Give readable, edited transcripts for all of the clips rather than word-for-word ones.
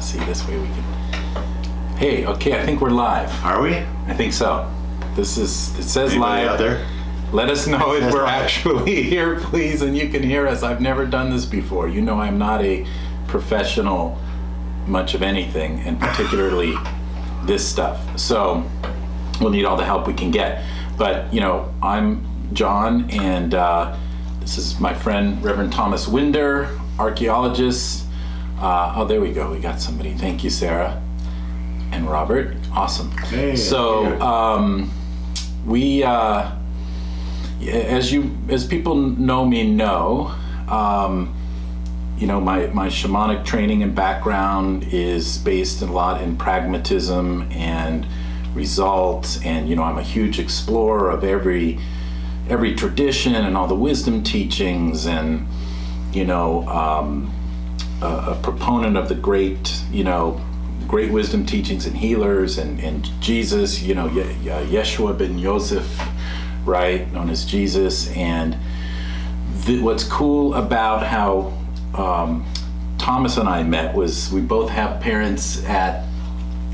See, this way we can. Hey, okay, I think we're live. Are we? I think so. It says Anybody live. out there? Let us know if we're actually here, please, and you can hear us. I've never done this before. You know, I'm not a professional much of anything, and particularly this stuff. So we'll need all the help we can get. But, you know, I'm John, and this is my friend, Reverend Thomas Winder, archaeologist. Oh, there we go. We got somebody. Thank you, Sarah and Robert. Awesome. Hey, so we, as people know me, you know, my shamanic training and background is based a lot in pragmatism and results, and I'm a huge explorer of every tradition and all the wisdom teachings, and a proponent of the great wisdom teachings and healers and Jesus, Yeshua ben Yosef, right, known as Jesus. And what's cool about how Thomas and I met was we both have parents at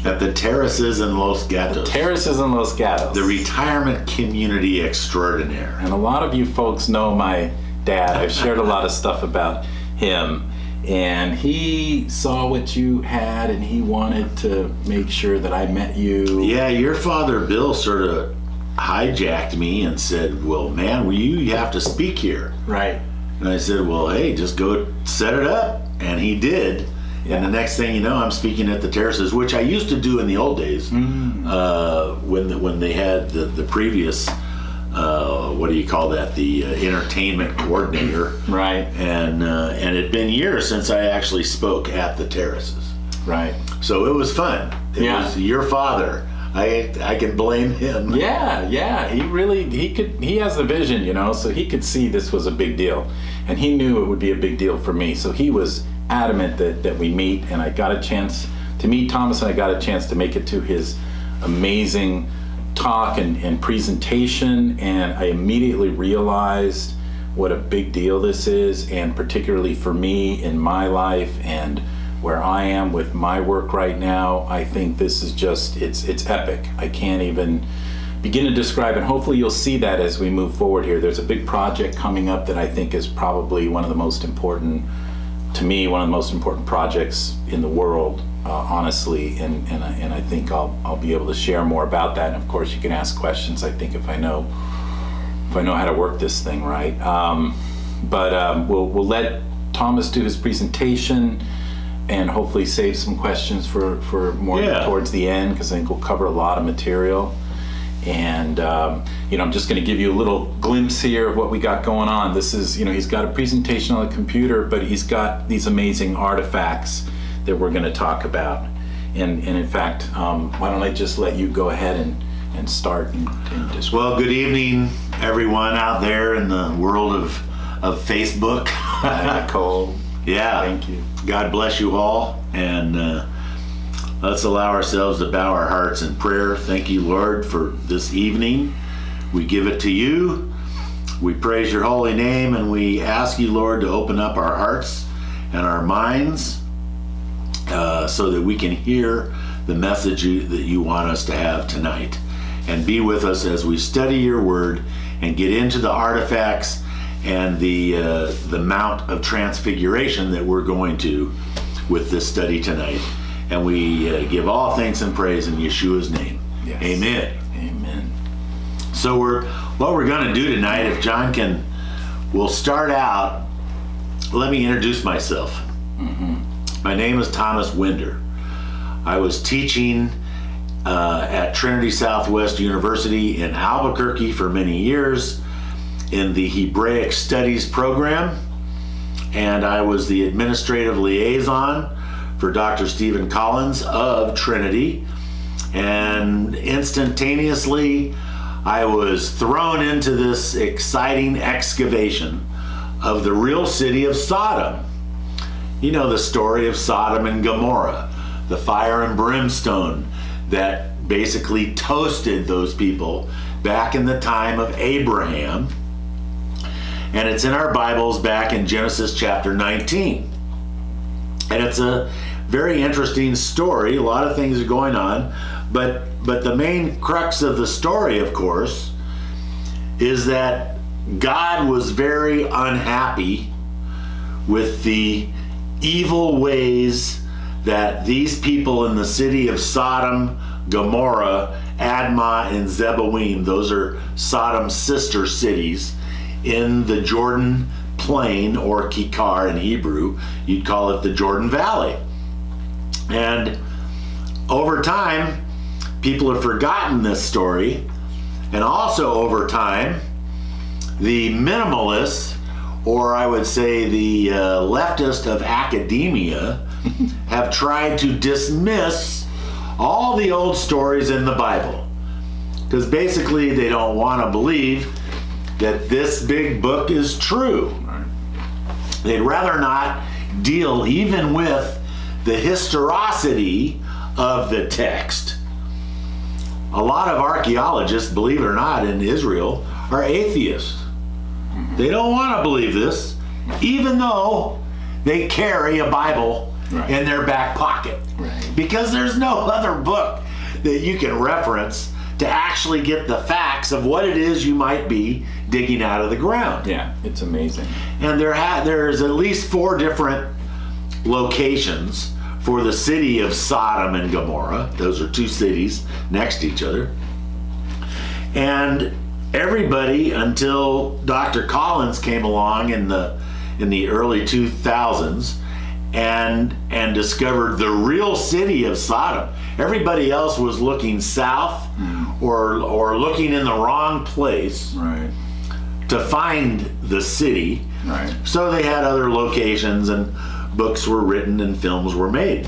the Terraces in Los Gatos. The retirement community extraordinaire. And a lot of you folks know my dad. I've shared a lot of stuff about him. And he saw what you had, and he wanted to make sure that I met you. Yeah, your father, Bill, sort of hijacked me and said, well, man, you have to speak here. Right. And I said, well, hey, just go set it up. And he did. Yeah. And the next thing you know, I'm speaking at the Terraces, which I used to do in the old days, when they had the previous, what do you call that? The entertainment coordinator. Right. And it had been years since I actually spoke at the Terraces. Right. So it was fun. It was your father. I can blame him. Yeah. He has the vision, so he could see this was a big deal. And he knew it would be a big deal for me. So he was adamant that we meet, and I got a chance to meet Thomas, and I got a chance to make it to his amazing talk and presentation, and I immediately realized what a big deal this is, and particularly for me in my life and where I am with my work right now. I think this is just, it's epic. I can't even begin to describe it. Hopefully you'll see that as we move forward here. There's a big project coming up that I think is probably one of the most important projects in the world, honestly, and I think I'll be able to share more about that. And of course, you can ask questions, I think, if I know how to work this thing right. But we'll let Thomas do his presentation, and hopefully save some questions for more towards the end, because I think we'll cover a lot of material. And I'm just going to give you a little glimpse here of what we got going on. This is, he's got a presentation on the computer, but he's got these amazing artifacts that we're going to talk about. And in fact, why don't I just let you go ahead and start and describe. Well, good evening, everyone out there in the world of Facebook. Hi, Nicole. Yeah. Thank you. God bless you all. And let's allow ourselves to bow our hearts in prayer. Thank you, Lord, for this evening. We give it to you. We praise your holy name, and we ask you, Lord, to open up our hearts and our minds so that we can hear the message that you want us to have tonight. And be with us as we study your word and get into the artifacts and the Mount of Transfiguration that we're going to with this study tonight. And we give all thanks and praise in Yeshua's name. Yes. Amen. Amen. So what we're going to do tonight, if John we'll start out. Let me introduce myself. Mm-hmm. My name is Thomas Winder. I was teaching at Trinity Southwest University in Albuquerque for many years in the Hebraic Studies program, and I was the administrative liaison for Dr. Stephen Collins of Trinity, and instantaneously I was thrown into this exciting excavation of the real city of Sodom. You know the story of Sodom and Gomorrah, the fire and brimstone that basically toasted those people back in the time of Abraham. And it's in our Bibles back in Genesis chapter 19. And it's a very interesting story. A lot of things are going on, but the main crux of the story, of course, is that God was very unhappy with the evil ways that these people in the city of Sodom, Gomorrah, Admah, and Zeboim, those are Sodom's sister cities in the Jordan Plain, or Kikar in Hebrew, you'd call it the Jordan Valley. And over time, people have forgotten this story, and also over time, the minimalists, or I would say the leftist of academia, have tried to dismiss all the old stories in the Bible, because basically they don't want to believe that this big book is true. They'd rather not deal even with the historicity of the text. A lot of archaeologists, believe it or not, in Israel are atheists. They don't want to believe this, even though they carry a Bible in their back pocket. Because there's no other book that you can reference to actually get the facts of what it is you might be digging out of the ground. Yeah, it's amazing. And there's at least 4 different locations for the city of Sodom and Gomorrah. Those are 2 cities next to each other. And everybody, until Dr. Collins came along in the early 2000s and discovered the real city of Sodom. Everybody else was looking south or looking in the wrong place to find the city. So they had other locations, and books were written and films were made.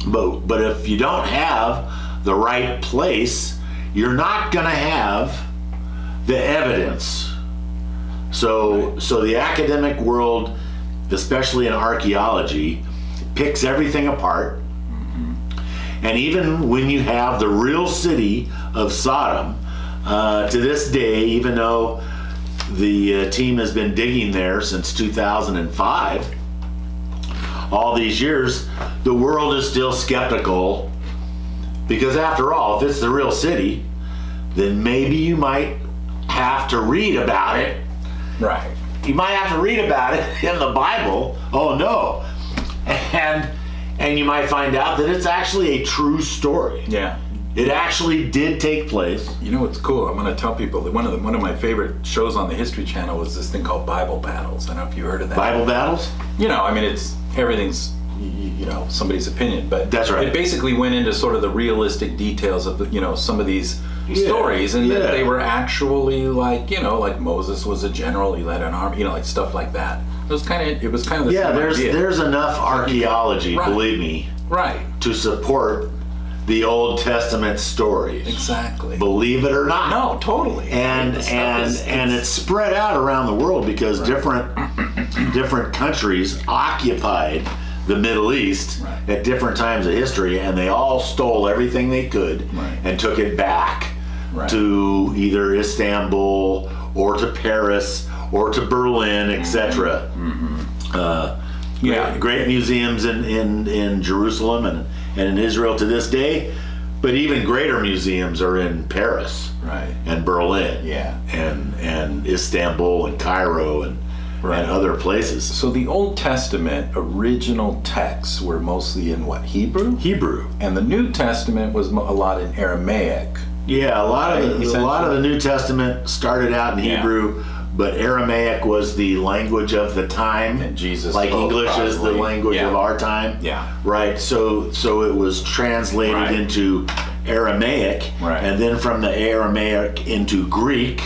But if you don't have the right place, you're not going to have the evidence. So the academic world, especially in archaeology, picks everything apart. And even when you have the real city of Sodom, to this day, even though the team has been digging there since 2005, all these years, the world is still skeptical, because after all, if it's the real city, then maybe you might have to read about it. You might have to read about it in the Bible. Oh no. And you might find out that it's actually a true story. It actually did take place. You know what's cool? I'm going to tell people that one of my favorite shows on the History Channel was this thing called Bible Battles. I don't know if you heard of that. Bible Battles? You know, I mean, everything's somebody's opinion, but that's right. It basically went into sort of the realistic details of some of these stories, and that they were actually like Moses was a general, he led an army, like stuff like that. It was kind of the same idea. There's enough archaeology, believe me, to support the Old Testament stories. Exactly. Believe it or not. No, totally. And it's spread out around the world, because different countries occupied the Middle East at different times of history, and they all stole everything they could and took it back to either Istanbul or to Paris or to Berlin, etc. Great museums in Jerusalem and in Israel to this day, but even greater museums are in Paris and Berlin and Istanbul and Cairo and other places. So the Old Testament original texts were mostly in what, Hebrew? Hebrew. And the New Testament was a lot in Aramaic. Yeah, a lot of the New Testament started out in Hebrew, but Aramaic was the language of the time. And Jesus like spoke English probably. is the language of our time. Right. So it was translated into Aramaic, and then from the Aramaic into Greek.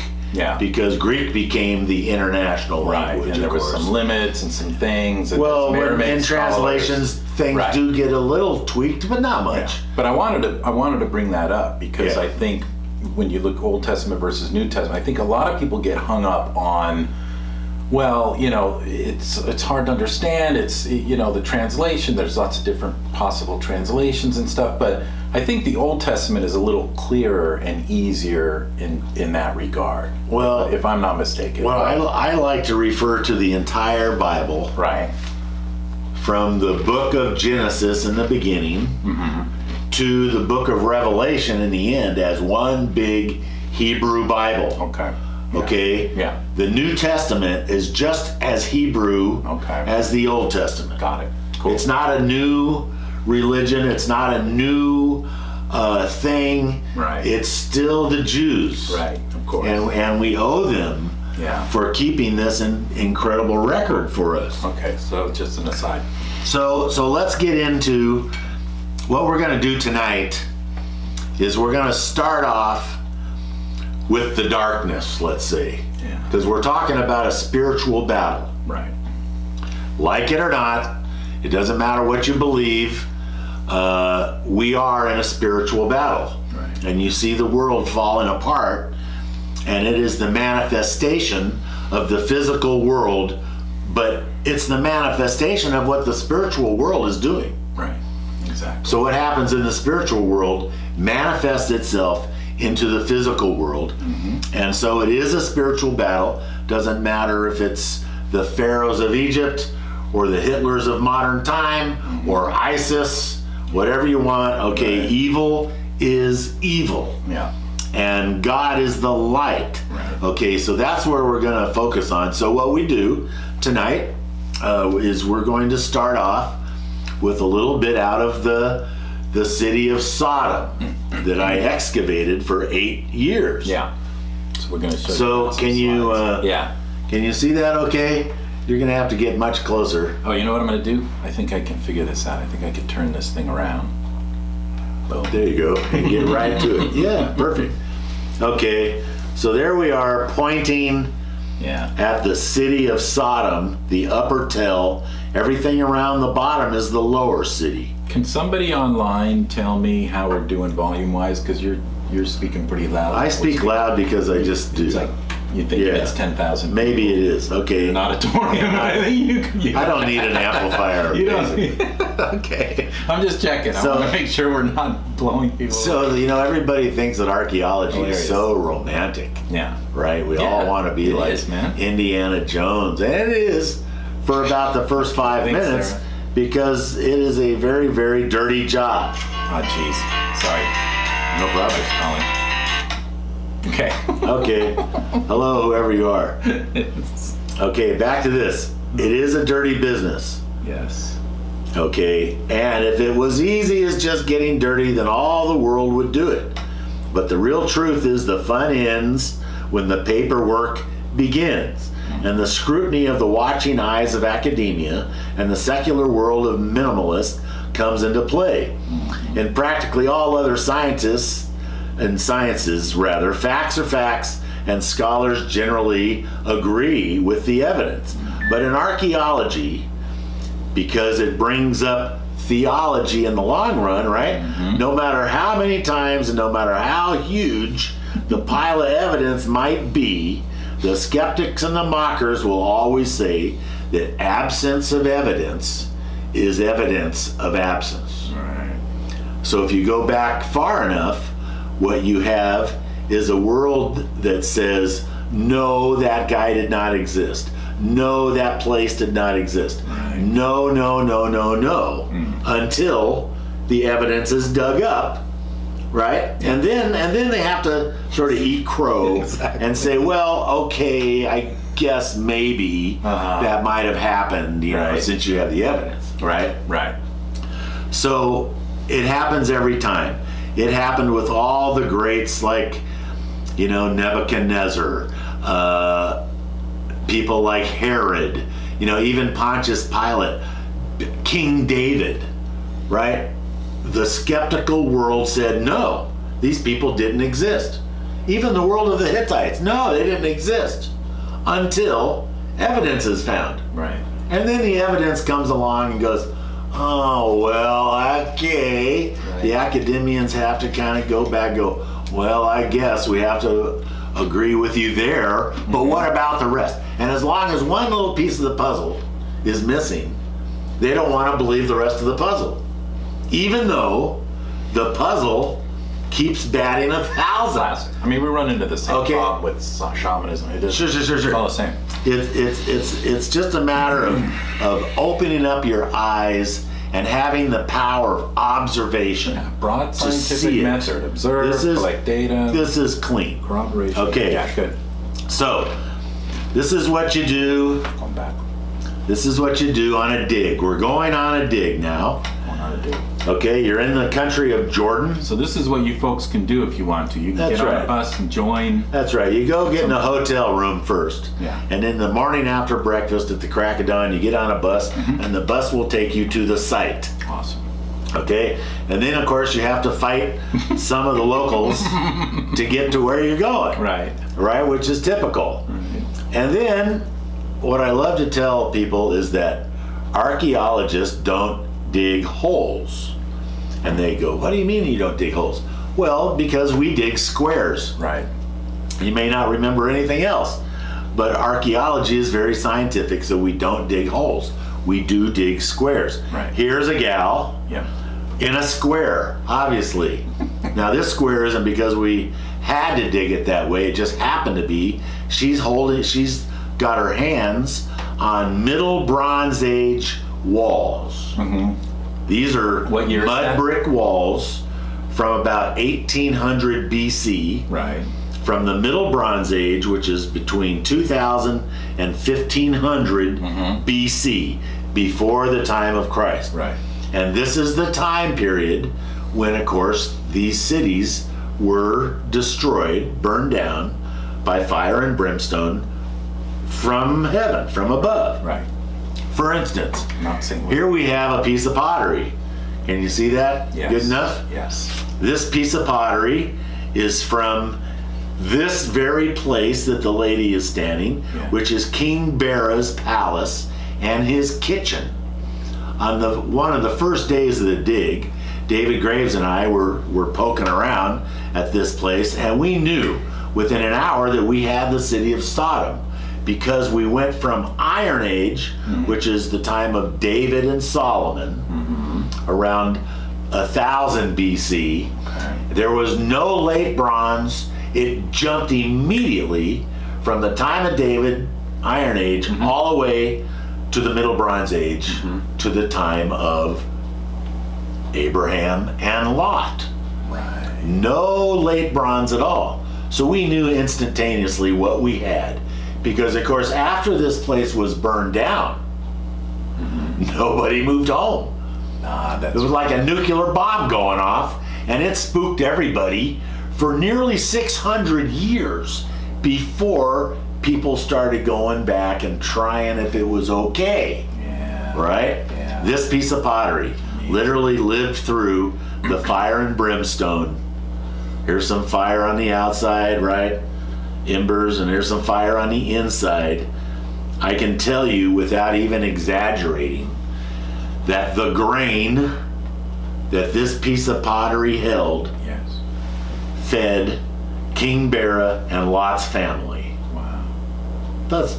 Because Greek became the international language. And there was some limits and some things. And in translations, things do get a little tweaked, but not much. But I wanted to bring that up because I think when you look Old Testament versus New Testament, I think a lot of people get hung up on, it's hard to understand. It's the translation. There's lots of different possible translations and stuff, but I think the Old Testament is a little clearer and easier in that regard. Well, if I'm not mistaken. Well, I like to refer to the entire Bible, from the book of Genesis in the beginning to the book of Revelation in the end as one big Hebrew Bible. Okay. Okay? Yeah. The New Testament is just as Hebrew as the Old Testament. Got it. Cool. It's not a new religion. It's not a new thing. Right. It's still the Jews. Right, of course. And we owe them for keeping this incredible record for us. Okay, so just an aside. So let's get into what we're going to do tonight. Is we're going to start off with the darkness, let's say, because we're talking about a spiritual battle. Right. Like it or not, it doesn't matter what you believe. We are in a spiritual battle, right. And you see the world falling apart, and it is the manifestation of the physical world, but it's the manifestation of what the spiritual world is doing. Right. Exactly. So what happens in the spiritual world manifests itself into the physical world. And so it is a spiritual battle. Doesn't matter if it's the pharaohs of Egypt or the Hitlers of modern time or ISIS, whatever you want. Okay, right. Evil is evil. Yeah. And God is the light. Right. Okay, so that's where we're going to focus on. So what we do tonight is we're going to start off with a little bit out of the city of Sodom that I excavated for 8 years. Yeah. So we're going to show So you can you can you see that okay? You're going to have to get much closer. Oh, you know what I'm going to do? I think I can figure this out. I think I could turn this thing around. Boom. There you go. And get right to it. Yeah, perfect. Okay. So there we are pointing at the city of Sodom, the upper tell. Everything around the bottom is the lower city. Can somebody online tell me how we're doing volume-wise? Because you're speaking pretty loud. I speak loud because I just do. It's like you think it's 10,000. Maybe it is. Okay. An auditorium. I think you I don't need an amplifier. You don't. Okay. I'm just checking. I want to make sure we're not blowing people. So everybody thinks that archaeology is so romantic. Yeah. Right. We all want to be like Indiana Jones, and it is for about the first 5 minutes. So. Because it is a very, very dirty job. Oh, jeez. Sorry. No problem. Okay. Okay. Hello, whoever you are. Okay, back to this. It is a dirty business. Yes. Okay, and if it was easy as just getting dirty, then all the world would do it. But the real truth is the fun ends when the paperwork begins. And the scrutiny of the watching eyes of academia and the secular world of minimalists comes into play. In practically all other sciences, facts are facts, and scholars generally agree with the evidence. But in archaeology, because it brings up theology in the long run, right? No matter how many times and no matter how huge the pile of evidence might be, the skeptics and the mockers will always say that absence of evidence is evidence of absence. Right. So if you go back far enough, what you have is a world that says, no, that guy did not exist. No, that place did not exist. Right. No, until the evidence is dug up. Right? And then they have to sort of eat crow and say, well, okay, I guess maybe that might have happened, you know, since you have the evidence. Right? Right. So it happens every time. It happened with all the greats like, Nebuchadnezzar, people like Herod, even Pontius Pilate, King David, right? The skeptical world said, no, these people didn't exist. Even the world of the Hittites, no, they didn't exist until evidence is found. Right. And then the evidence comes along and goes, oh, well, okay. Right. The academians have to kind of go back, well, I guess we have to agree with you there, but what about the rest? And as long as one little piece of the puzzle is missing, they don't want to believe the rest of the puzzle. Even though the puzzle keeps batting 1,000. Classic. I mean, we run into the same problem with shamanism. It is, Sure. It's all the same. It's just a matter of opening up your eyes and having the power of observation. Yeah, broad to see scientific it. method. Observe, collect data. This is clean. Corroboration. Okay. Yeah, good. So, this is what you do. Going back. This is what you do on a dig. We're going on a dig now. Going on a dig. Okay, you're in the country of Jordan. So this is what you folks can do if you want to. You can That's get on right. a bus and join. That's right. You go get in a hotel room first. Yeah. And in the morning after breakfast at the crack of dawn, you get on a bus, and the bus will take you to the site. Awesome. Okay? And then, of course, you have to fight some of the locals to get to where you're going. Right. Right? Which is typical. Right. And then, what I love to tell people is that archaeologists don't dig holes. And they go, what do you mean you don't dig holes? Well, because we dig squares. Right. You may not remember anything else, but archaeology is very scientific, so we don't dig holes. We do dig squares. Right. Here's a gal Yeah. in a square, obviously. Now, this square isn't because we had to dig it that way, it just happened to be. She's got her hands on Middle Bronze Age walls. Mm-hmm. These are What year is mud that? brick walls from about 1800 BC. Right. From the Middle Bronze Age, which is between 2000 and 1500 BC, before the time of Christ. Right. And this is the time period when, of course, these cities were destroyed, burned down by fire and brimstone from heaven, from above. Right. For instance, Not saying here we have a piece of pottery. Can you see that? Yes. Good enough? Yes. This piece of pottery is from this very place that the lady is standing, which is King Bera's palace and his kitchen. On one of the first days of the dig, David Graves and I were poking around at this place, and we knew within an hour that we had the city of Sodom, because we went from Iron Age, which is the time of David and Solomon, around 1000 BC. Okay. There was no late bronze. It jumped immediately from the time of David, Iron Age, all the way to the Middle Bronze Age, to the time of Abraham and Lot. Right. No late bronze at all. So we knew instantaneously what we had. Because, of course, after this place was burned down, nobody moved home. It was like a nuclear bomb going off, and it spooked everybody for nearly 600 years before people started going back and trying if it was okay. Yeah. Right? Yeah. This piece of pottery literally lived through the fire and brimstone. Here's some fire on the outside, right? Embers, and there's some fire on the inside. I can tell you without even exaggerating that the grain that this piece of pottery held Yes. fed King Bera and Lot's family. Wow. That's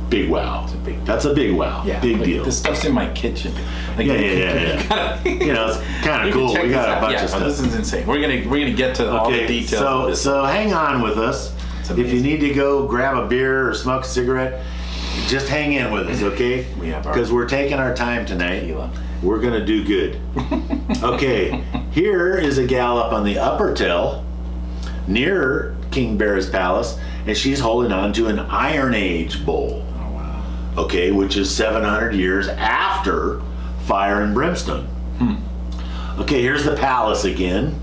big wow. It's a big deal. That's a big wow. Yeah. Big like, deal. This stuff's in my kitchen. Like, Yeah. You know, it's kind of cool. We got a bunch of stuff. This is insane. We're gonna get to all the details. of this. So hang on with us. If you amazing. need to go grab a beer or smoke a cigarette, just hang in with us, okay? We have our because we're taking our time tonight. tequila. We're gonna do good. Okay, here is a gal up on the upper tell near King Bera's palace, and she's holding on to an Iron Age bowl. Oh wow. Okay, which is 700 years after fire and brimstone. Okay, here's the palace again.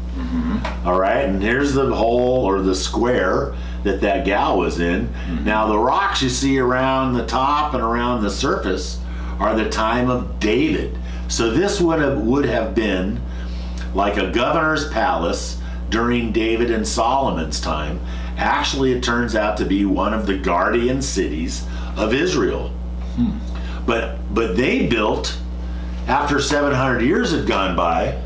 All right, and here's the hole or the square that gal was in. Now the rocks you see around the top and around the surface are the time of David. So this would have been like a governor's palace during David and Solomon's time. Actually, it turns out to be one of the guardian cities of Israel. But they built after 700 years had gone by,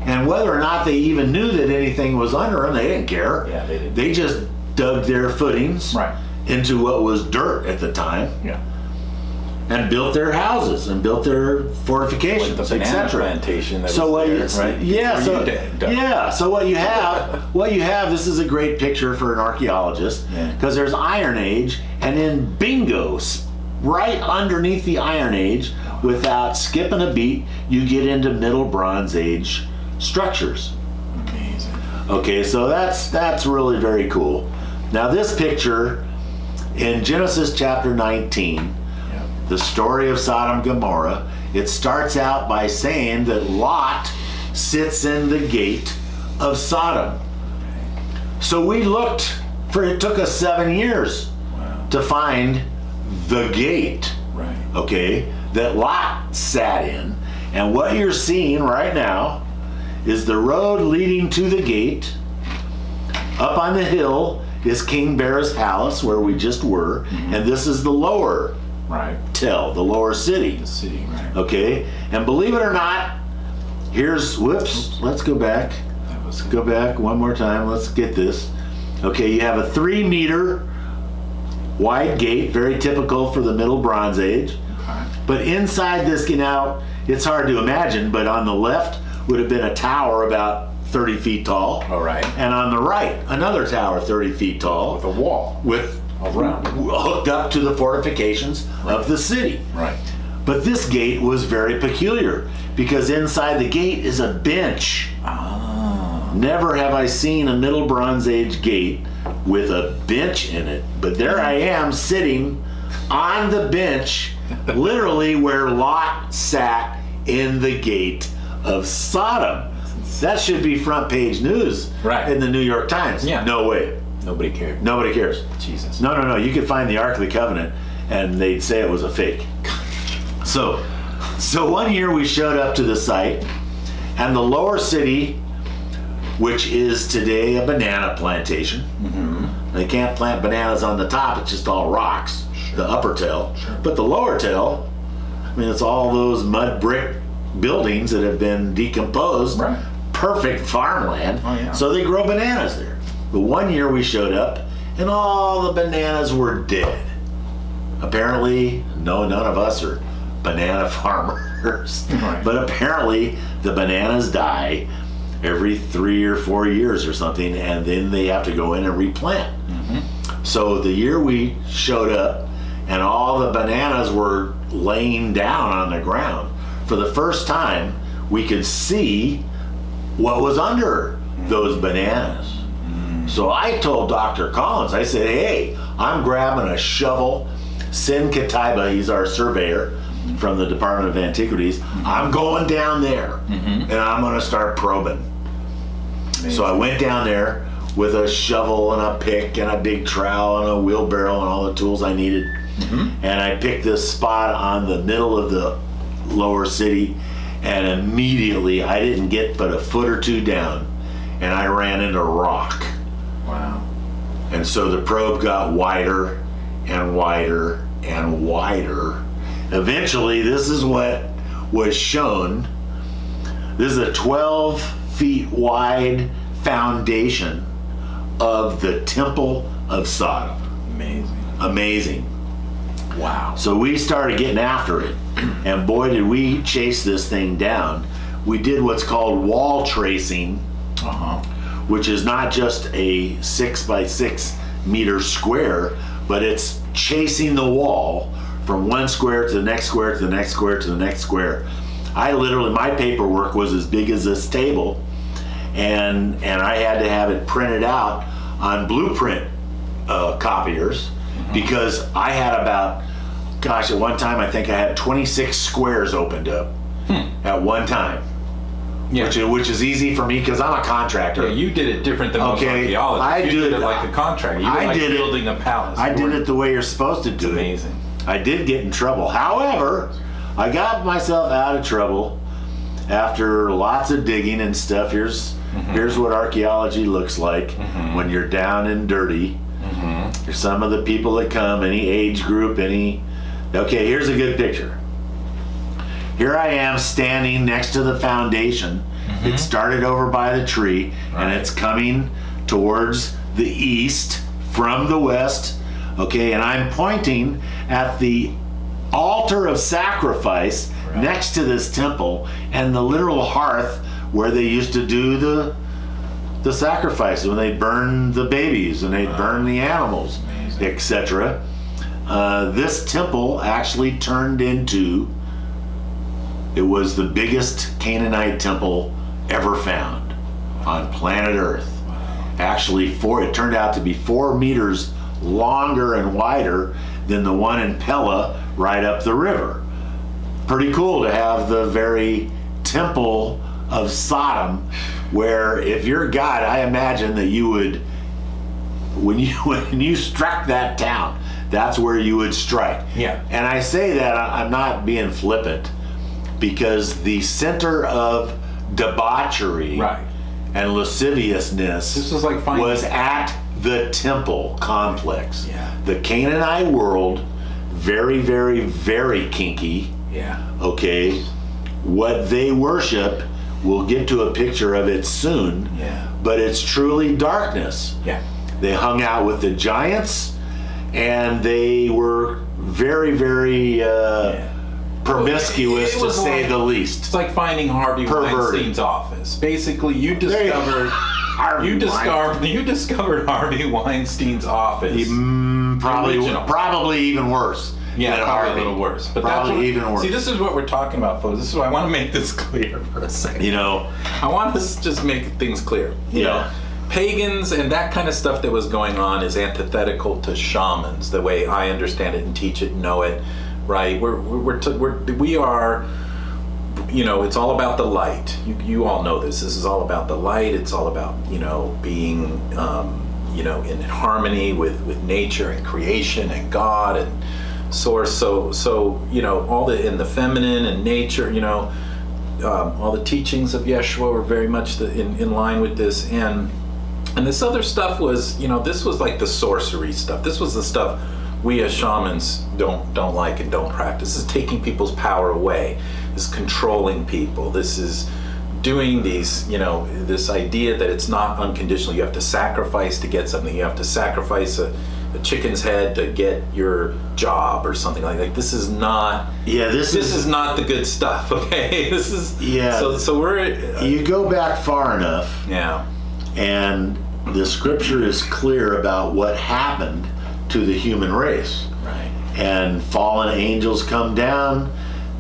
and whether or not they even knew that anything was under them, they didn't care. Yeah, they didn't. They just dug their footings Right. into what was dirt at the time. Yeah. and built their houses and built their fortifications, With the banana etc. plantation that So was what there, right? yeah, Before so you did. yeah, so what you have, this is a great picture for an archaeologist, Yeah. because there's Iron Age, and then bingo, right underneath the Iron Age, without skipping a beat, you get into Middle Bronze Age structures. Amazing. Okay, so that's really very cool. Now this picture in Genesis chapter 19, Yep. the story of Sodom and Gomorrah, it starts out by saying that Lot sits in the gate of Sodom. So we looked for, it took us 7 years Wow. to find the gate, Right. okay, that Lot sat in. And what you're seeing right now is the road leading to the gate. Up on the hill is King Bera's palace, where we just were, and this is the lower Right. Tell, the lower city. The city, right. Okay, and believe it or not, here's, whoops, let's go back. That was Go back one more time, let's get this. Okay, you have a 3-meter wide gate, very typical for the Middle Bronze Age. okay. But inside this, now, it's hard to imagine, but on the left would have been a tower about 30 feet tall. All right. And on the right, another tower 30 feet tall With a wall with around. hooked up to the fortifications of the city. Right. But this gate was very peculiar because inside the gate is a bench. Ah. Never have I seen a Middle Bronze Age gate with a bench in it. But there I am sitting on the bench, literally where Lot sat in the gate of Sodom. That should be front page news Right. in the New York Times. Yeah. No way. Nobody cared. Nobody cares. Jesus. No. You could find the Ark of the Covenant and they'd say it was a fake. So one year we showed up to the site, and the lower city, which is today a banana plantation. They can't plant bananas on the top, it's just all rocks, the upper tell. But the lower tell, I mean, it's all those mud brick buildings that have been decomposed. Right. Perfect farmland. Oh, yeah. So they grow bananas there. The one year we showed up, and all the bananas were dead. Apparently, no, none of us are banana farmers. Right. But apparently, the bananas die every 3 or 4 years or something, and then they have to go in and replant. So the year we showed up, and all the bananas were laying down on the ground, for the first time, we could see what was under those bananas. So I told Dr. Collins, I said, hey, I'm grabbing a shovel. Sin Kataiba, he's our surveyor from the Department of Antiquities. I'm going down there and I'm going to start probing. So I went down there with a shovel and a pick and a big trowel and a wheelbarrow and all the tools I needed. And I picked this spot on the middle of the lower city, and immediately I didn't get but a foot or two down and I ran into rock. Wow. And so the probe got wider and wider and wider. Eventually, this is what was shown. This is a 12 feet wide foundation of the Temple of Sodom. Amazing. Amazing. Wow. So we started getting after it. And boy, did we chase this thing down. We did what's called wall tracing, which is not just a 6 by 6 meter square, but it's chasing the wall from one square to the next square to the next square to the next square. I literally, my paperwork was as big as this table, and I had to have it printed out on blueprint copiers, because I had about, gosh, at one time I think I had 26 squares opened up at one time. Yeah. Which is easy for me because I'm a contractor. Yeah, you did it different than most Okay, archaeologists. I You did did- it like a contractor. You were I like did it- building a palace. I You did weren't- it the way you're supposed to do it. Amazing. I did get in trouble. However, I got myself out of trouble after lots of digging and stuff. Here's what archaeology looks like when you're down and dirty. Here's some of the people that come, any age group, okay, here's a good picture. Here I am standing next to the foundation. It started over by the tree, and it's coming towards the east from the west. Okay, and I'm pointing at the altar of sacrifice next to this temple, and the literal hearth where they used to do the sacrifices, when they burn the babies and they burn the animals, etc. This temple actually turned into, it was the biggest Canaanite temple ever found on planet Earth. Actually, it turned out to be 4 meters longer and wider than the one in Pella right up the river. Pretty cool to have the very temple of Sodom, where if you're God, I imagine that you would, when you struck that town, that's where you would strike. Yeah. And I say that, I'm not being flippant, because the center of debauchery and lasciviousness This was like finding, was at the temple complex. Yeah. The Canaanite world, very, very, very kinky. Yeah. Okay. What they worship, we'll get to a picture of it soon. Yeah. But it's truly darkness. Yeah. They hung out with the giants, and they were very, very promiscuous, It was to say like- the least. It's like finding Harvey Perverted. Weinstein's office. Basically, you discovered you discovered Harvey Weinstein's office. Original. Probably even worse. Yeah, than probably Harvey. a little worse. But Probably that's what, even worse. See, this is what we're talking about, folks. This is why I want to make this clear for a second. You know, I want to just make things clear. You Yeah. know, pagans and that kind of stuff that was going on is antithetical to shamans, the way I understand it and teach it and know it, right? We are, you know, it's all about the light. You all know this. This is all about the light. It's all about, you know, being, you know, in harmony with nature and creation and God and source. So you know, all in the feminine and nature, you know, all the teachings of Yeshua were very much in line with this, and this other stuff was, you know, this was like the sorcery stuff. This was the stuff we as shamans don't like and don't practice. This is taking people's power away. This is controlling people. This is doing these, you know, this idea that it's not unconditional. You have to sacrifice to get something. You have to sacrifice a chicken's head to get your job or something like that. This is not. Yeah, this is not the good stuff. Okay, this is. Yeah. So we're. You go back far enough, Yeah. and the scripture is clear about what happened to the human race. Right. And fallen angels come down.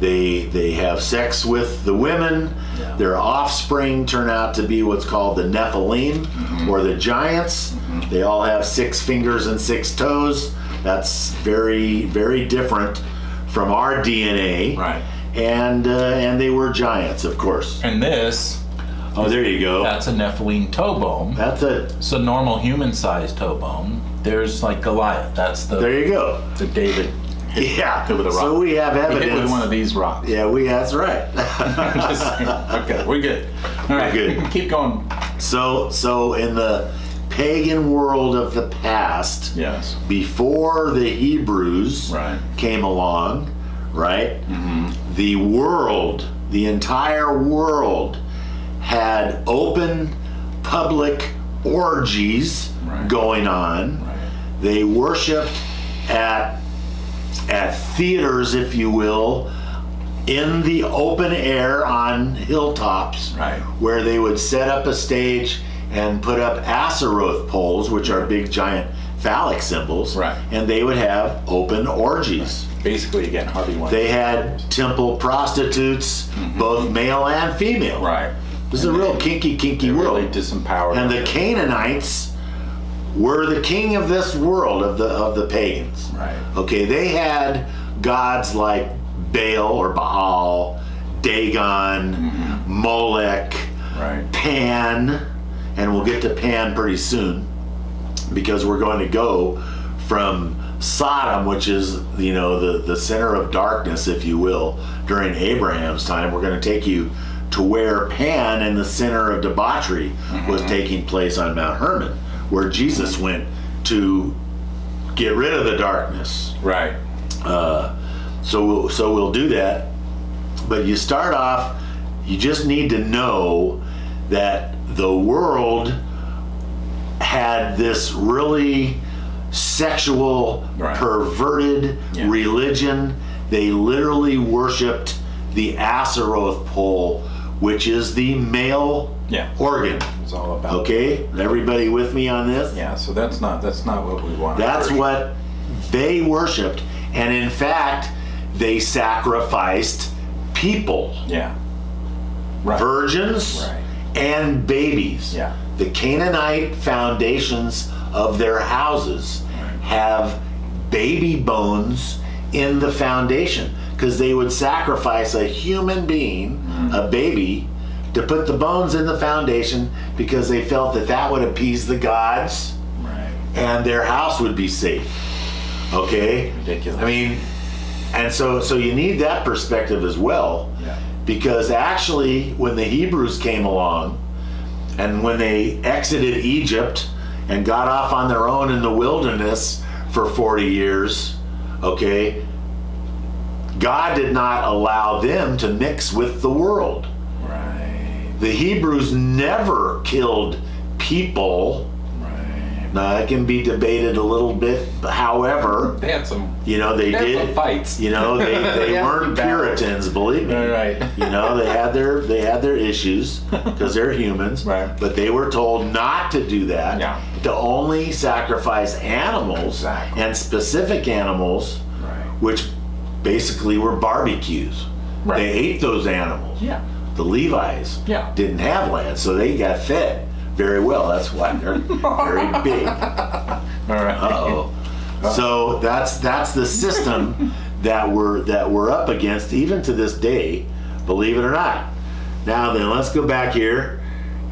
They have sex with the women. Yeah. Their offspring turn out to be what's called the Nephilim, or the giants. They all have 6 fingers and 6 toes. That's very, very different from our DNA. Right. And they were giants, of course. And this. Oh, there you go. That's a Nephilim toe bone. That's a. It's a normal human-sized toe bone. There's like Goliath. That's the There you go. David. Yeah. Hit with a rock. So we have He hit evidence. with one of these rocks. Yeah, that's right. I'm just saying. Okay, we're good. All right, good. Keep going. So in the pagan world of the past, Yes. before the Hebrews Right. came along, right? The world, the entire world, had open public orgies Right. going on. Right. They worshipped at theaters, if you will, in the open air on hilltops, Right. where they would set up a stage and put up Asaroth poles, which are big giant phallic symbols, Right. and they would have open orgies. Basically, again, Harvey Weinstein. They had temple prostitutes, both male and female. Right. This is a real kinky They world. really disempowered. And the them. Canaanites were the king of this world, of the pagans. Right. Okay, they had gods like Baal or Baal, Dagon, Molech, Right. Pan, and we'll get to Pan pretty soon, because we're going to go from Sodom, which is, you know, the center of darkness, if you will, during Abraham's time. We're going to take you to where Pan and the center of debauchery was taking place on Mount Hermon, where Jesus went to get rid of the darkness. Right. So we'll do that. But you start off, you just need to know that the world had this really sexual, Right. perverted Yeah. religion they literally worshipped the Asaroth pole, which is the male organ. It's all about. Okay, everybody with me on this? Yeah, so that's not what we want. That's what they worshipped, and in fact, they sacrificed people, right. virgins, Right. and babies. Yeah. The Canaanite foundations of their houses have baby bones in the foundation because they would sacrifice a human being, a baby, to put the bones in the foundation because they felt that that would appease the gods, Right. and their house would be safe. Okay? Ridiculous. I mean, and so you need that perspective as well, because actually when the Hebrews came along and when they exited Egypt and got off on their own in the wilderness for 40 years, okay, God did not allow them to mix with the world. Right. The Hebrews never killed people. Right. Now that can be debated a little bit, however, They had some. they They had did some fights. they Yeah, weren't Puritans, believe me. Right. They had their issues because they're humans. Right. But they were told not to do that. Yeah. To only sacrifice animals, Exactly. and specific animals, Right. which basically were barbecues. Right. They ate those animals. Yeah. The Levites didn't have land, so they got fed very well. That's why they're very big. All right. Uh-oh. So that's the system that we're up against even to this day, believe it or not. Now then, let's go back here.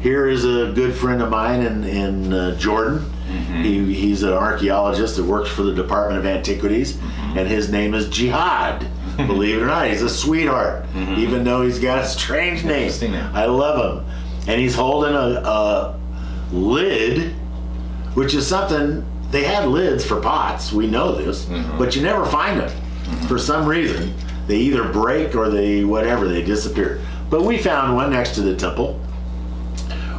Here is a good friend of mine in Jordan. He's an archaeologist that works for the Department of Antiquities, and his name is Jihad. Believe it or not, he's a sweetheart, even though he's got a strange name. Interesting name. I love him. And he's holding a lid, which is something, they had lids for pots, we know this, but you never find them. For some reason, they either break or they disappear. But we found one next to the temple,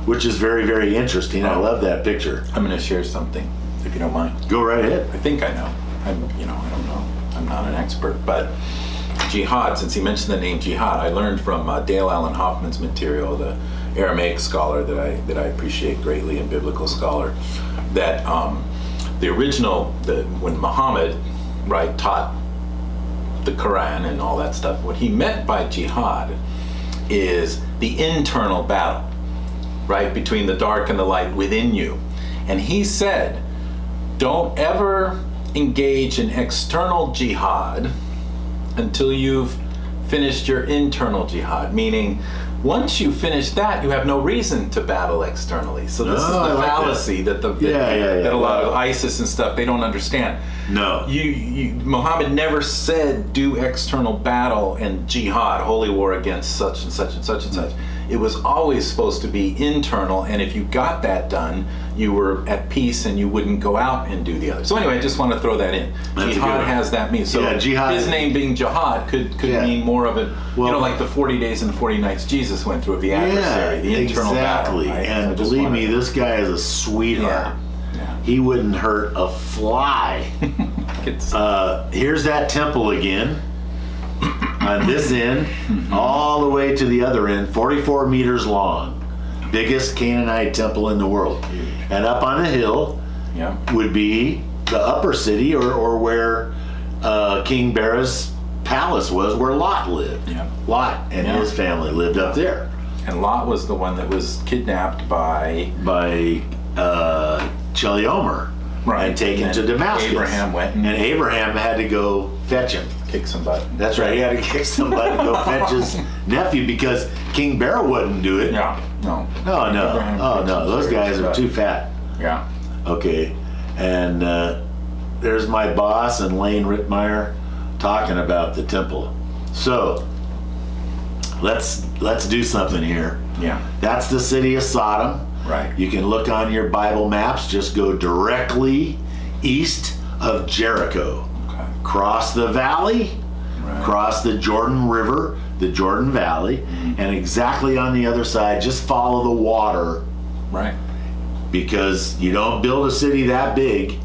which is very, very interesting. I love that picture. I'm going to share something, if you don't mind. Go right ahead. I think I know. I don't know. I'm not an expert, but Jihad, since he mentioned the name Jihad, I learned from Dale Allen Hoffman's material, the Aramaic scholar that I appreciate greatly, and biblical scholar, that the original, when Muhammad, right, taught the Quran and all that stuff, what he meant by jihad is the internal battle, right, between the dark and the light within you. And he said, don't ever engage in external jihad until you've finished your internal jihad, meaning once you finish that, you have no reason to battle externally. So this is the fallacy that a lot of ISIS and stuff, they don't understand. No. Muhammad never said do external battle and jihad, holy war against such and such and such and such. It was always supposed to be internal, and if you got that done, you were at peace and you wouldn't go out and do the other. So anyway, I just want to throw that in. That's jihad has that meaning. So jihad, his name being jihad could mean more of it, like the 40 days and 40 nights Jesus went through of the adversary, the internal battle. Right? And believe me, this guy is a sweetheart. Yeah. He wouldn't hurt a fly. Here's that temple again. On this end, all the way to the other end, 44 meters long. Biggest Canaanite temple in the world. And up on the hill would be the upper city, or where King Bera's palace was, where Lot lived. Yeah. Lot and his family lived up there. And Lot was the one that was kidnapped by Cheleomer, and taken to Damascus. Abraham went and Abraham had to go fetch him. Kick some butt. That's right. He had to kick some butt and go fetch his nephew because King Bera wouldn't do it. No. Those guys are too fat. Yeah. Okay. And there's my boss and Lane Rittmeyer talking about the temple. So let's do something here. Yeah. That's the city of Sodom. Right. You can look on your Bible maps. Just go directly east of Jericho. Okay. Cross the valley, cross the Jordan River, the Jordan Valley, and exactly on the other side, just follow the water. Right. Because you don't build a city that big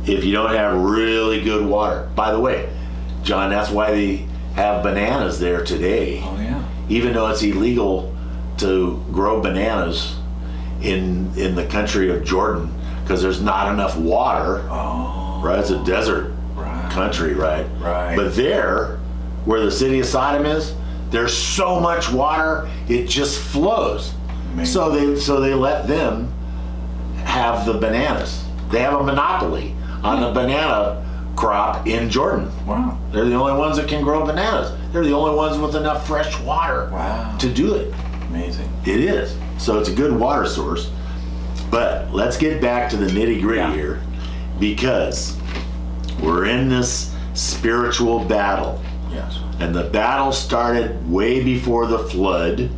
if you don't have really good water. By the way, John, that's why they have bananas there today. Oh yeah. Even though it's illegal to grow bananas in the country of Jordan because there's not enough water. Oh. Right? It's a desert Right. country, right? Right. But there, where the city of Sodom is, there's so much water, it just flows. Amazing. So they let them have the bananas. They have a monopoly on the banana crop in Jordan. Wow. They're the only ones that can grow bananas. They're the only ones with enough fresh water Wow. to do it. Amazing. It is. So it's a good water source. But let's get back to the nitty gritty Yeah. here, because we're in this spiritual battle. Yes. And the battle started way before the flood.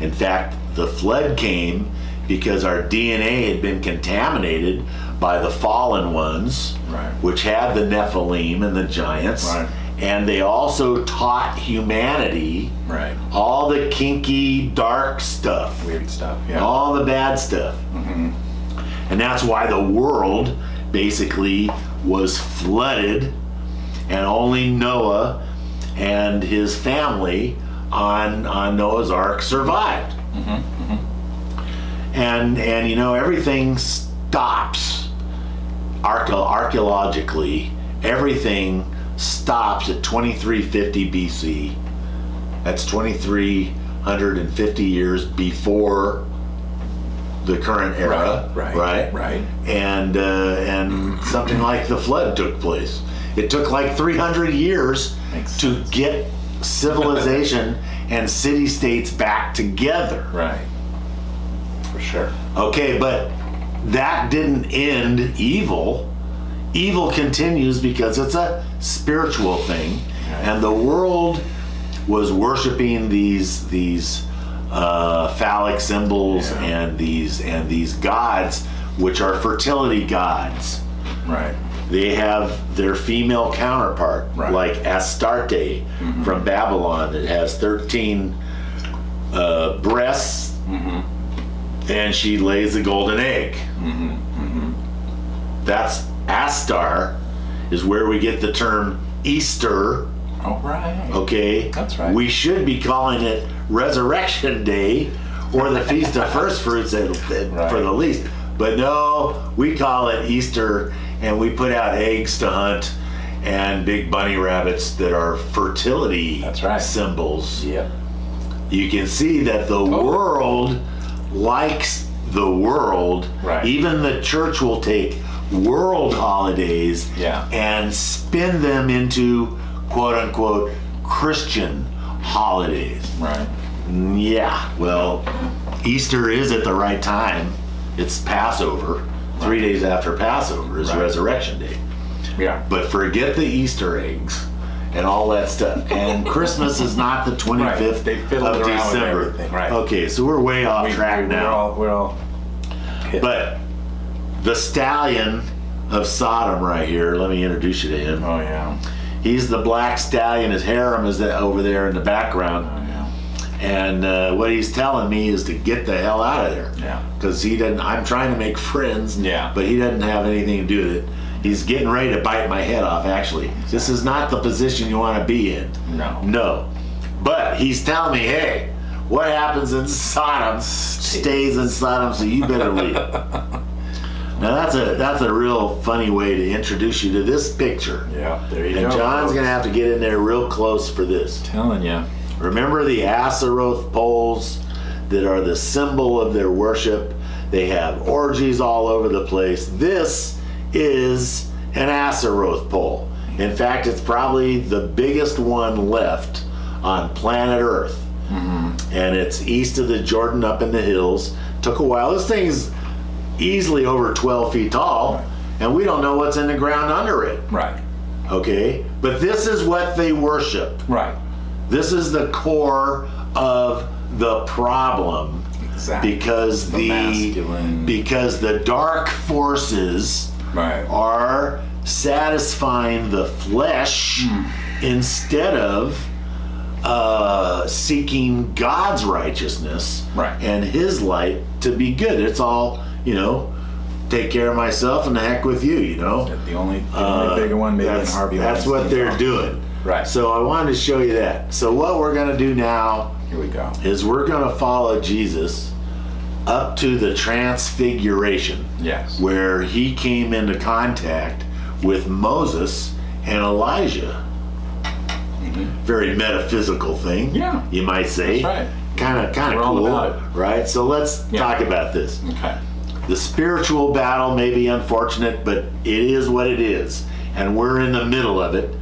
In fact, the flood came because our DNA had been contaminated by the fallen ones, Right. which had the Nephilim and the giants. Right. And they also taught humanity Right. all the kinky, dark stuff, Weird stuff. Yeah. all the bad stuff. Mm-hmm. And that's why the world basically was flooded, and only Noah and his family on Noah's Ark survived. And you know, everything stops archaeologically. Everything stops at 2350 BC. That's 2350 years before the current era, Right. And something like the flood took place. It took like 300 years Makes to sense. get civilization and city-states back together. Right. For sure. Okay, but that didn't end evil. Evil continues because it's a spiritual thing, and the world was worshiping these phallic symbols and these gods, which are fertility gods. Right. They have their female counterpart, Right. like Astarte from Babylon, that has 13 breasts, and she lays a golden egg. That's Astar, is where we get the term Easter. Oh, right. Okay, That's right. We should be calling it Resurrection Day or the Feast of First Fruits for the least. But no, we call it Easter, and we put out eggs to hunt and big bunny rabbits that are fertility That's right. symbols. Yep. You can see that the world likes the world. Right. Even the church will take world holidays and spin them into quote unquote Christian holidays. Right. Yeah, well, Easter is at the right time. It's Passover. 3 days after Passover is Resurrection Day. Yeah. But forget the Easter eggs and all that stuff. And Christmas is not the 25th Right. They fiddled of around with December. everything. Right. Okay, so we're way off track now. We're all hit. But the stallion of Sodom right here, let me introduce you to him. Oh yeah. He's the black stallion. His harem is over there in the background. Oh yeah. And what he's telling me is to get the hell out of there. Yeah. Because he doesn't, I'm trying to make friends, Yeah. but he doesn't have anything to do with it. He's getting ready to bite my head off, actually. This is not the position you want to be in. No. No. But he's telling me, hey, what happens in Sodom stays in Sodom, so you better leave. Now that's a real funny way to introduce you to this picture. Yeah. There you And go. John's going to have to get in there real close for this. Telling you. Remember the Asaroth poles that are the symbol of their worship? They have orgies all over the place. This is an Asaroth pole. In fact, it's probably the biggest one left on planet Earth. And it's east of the Jordan up in the hills. Took a while. This thing's easily over 12 feet tall, and we don't know what's in the ground under it. Right. Okay? But this is what they worship. Right. This is the core of the problem. Exactly. Because The masculine. because the dark forces Right. are satisfying the flesh instead of seeking God's righteousness and his light to be good. It's all, take care of myself and the heck with you, The only bigger one maybe in Harvey That's what Weinstein's they're office. doing. Right. So I wanted to show you that. So what we're going to do now Here we go. is we're going to follow Jesus up to the Transfiguration. Yes. Where he came into contact with Moses and Elijah. Very metaphysical thing, Yeah. you might say. That's right. Kind of We're all cool, about it. right? So let's Yeah. talk about this. Okay. The spiritual battle may be unfortunate, but it is what it is. And we're in the middle of it.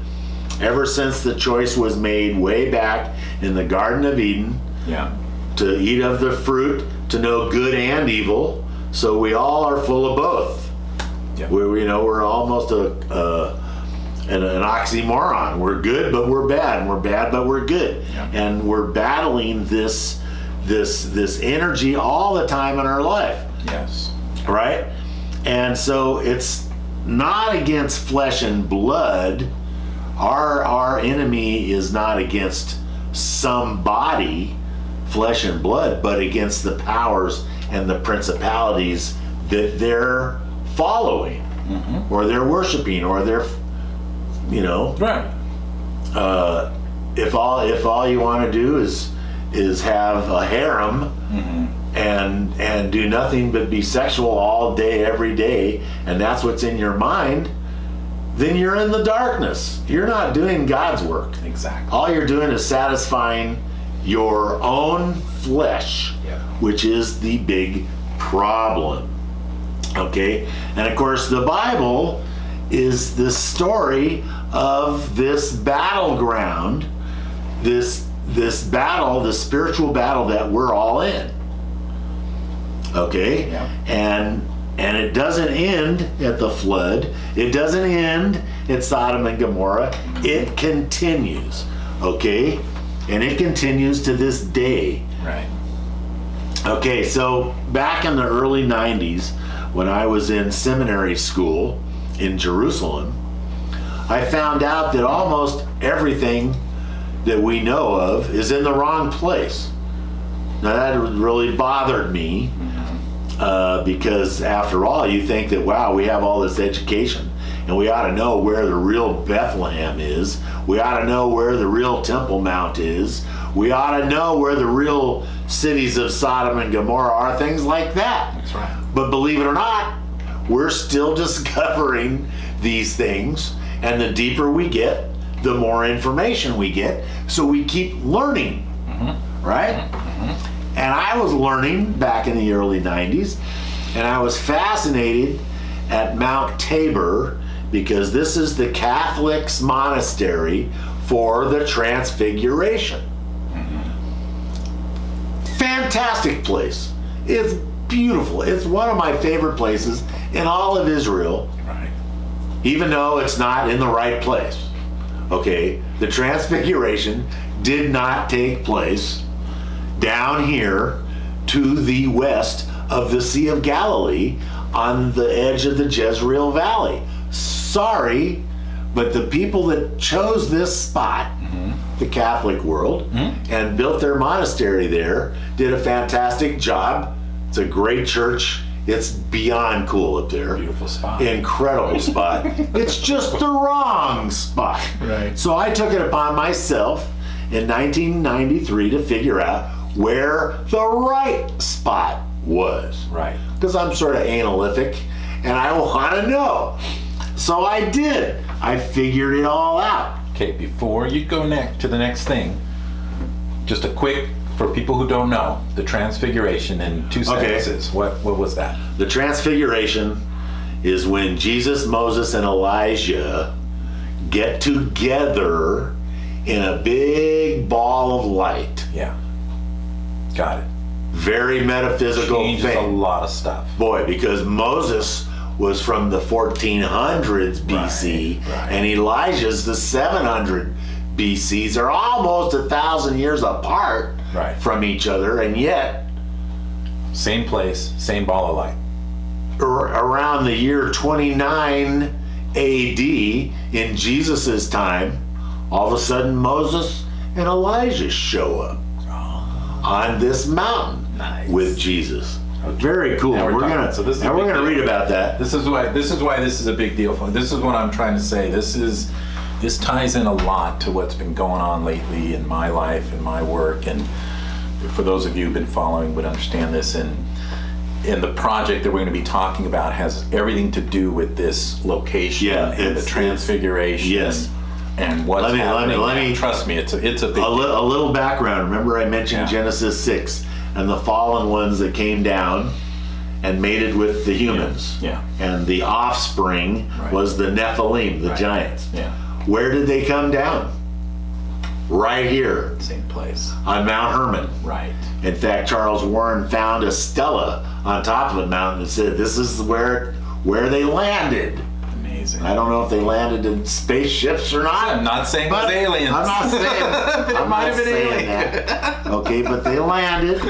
Ever since the choice was made way back in the Garden of Eden Yeah. to eat of the fruit, to know good and evil. So we all are full of both. Yeah. We're almost an oxymoron. We're good, but we're bad, and we're bad, but we're good. Yeah. And we're battling this energy all the time in our life. Yes. Right? And so it's not against flesh and blood. Our enemy is not against somebody, flesh and blood, but against the powers and the principalities that they're following, or they're worshiping, or they're, Right. if all you want to do is have a harem and do nothing but be sexual all day, every day, and that's what's in your mind, then you're in the darkness. You're not doing God's work. Exactly. All you're doing is satisfying your own flesh, Yeah. which is the big problem. Okay? And of course, the Bible is the story of this battleground, this battle, the spiritual battle that we're all in. Okay? Yeah. And it doesn't end at the flood. It doesn't end at Sodom and Gomorrah. It continues. Okay? And it continues to this day. Right. Okay, so back in the early 90s, when I was in seminary school in Jerusalem, I found out that almost everything that we know of is in the wrong place. Now that really bothered me, because after all, you think that, wow, we have all this education and we ought to know where the real Bethlehem is. We ought to know where the real Temple Mount is. We ought to know where the real cities of Sodom and Gomorrah are, things like that. That's right. But believe it or not, we're still discovering these things, and the deeper we get, the more information we get. So we keep learning, right? And I was learning back in the early 90s, and I was fascinated at Mount Tabor, because this is the Catholic's monastery for the Transfiguration. Fantastic place. It's beautiful. It's one of my favorite places in all of Israel, Right. even though it's not in the right place. Okay, the Transfiguration did not take place down here to the west of the Sea of Galilee on the edge of the Jezreel Valley. Sorry, but the people that chose this spot, the Catholic world, and built their monastery there, did a fantastic job. It's a great church. It's beyond cool up there. Beautiful spot. Incredible spot. It's just the wrong spot. Right. So I took it upon myself in 1993 to figure out where the right spot was. Right. Because I'm sort of analytic and I want to know. So I did. I figured it all out. Okay, before you go to the next thing, just a quick, for people who don't know, the Transfiguration in 2 sentences. What was that? The Transfiguration is when Jesus, Moses, and Elijah get together in a big ball of light. Yeah. Got it. Very metaphysical Changes a thing. lot of stuff. Boy, because Moses was from the 1400s BC, Right. and Elijah's the 700 BCs. They're almost 1,000 years apart Right. from each other, and yet Same place, same ball of light. around the year 29 AD, in Jesus's time, all of a sudden Moses and Elijah show up on this mountain Nice. with Jesus. Very cool. Now we're We're talking. gonna So this is a big read deal. about that. This is why this is a big deal for me. This is what I'm trying to say. This is this ties in a lot to what's been going on lately in my life and my work, and for those of you who've been following would understand this. And the project that we're going to be talking about has everything to do with this location and the Transfiguration. Yes. And what's happening. Let me trust me, it's a big a little background. Remember I mentioned Genesis 6 and the fallen ones that came down and mated with the humans. Yeah. And the offspring was the Nephilim, the giants. Yeah. Where did they come down? Right here. Same place. On Mount Hermon. Right. In fact, Charles Warren found a stela on top of the mountain and said this is where they landed. Amazing. I don't know if they landed in spaceships or not. I'm not saying it was aliens. I'm not saying It might have been aliens. that. Okay, but they landed,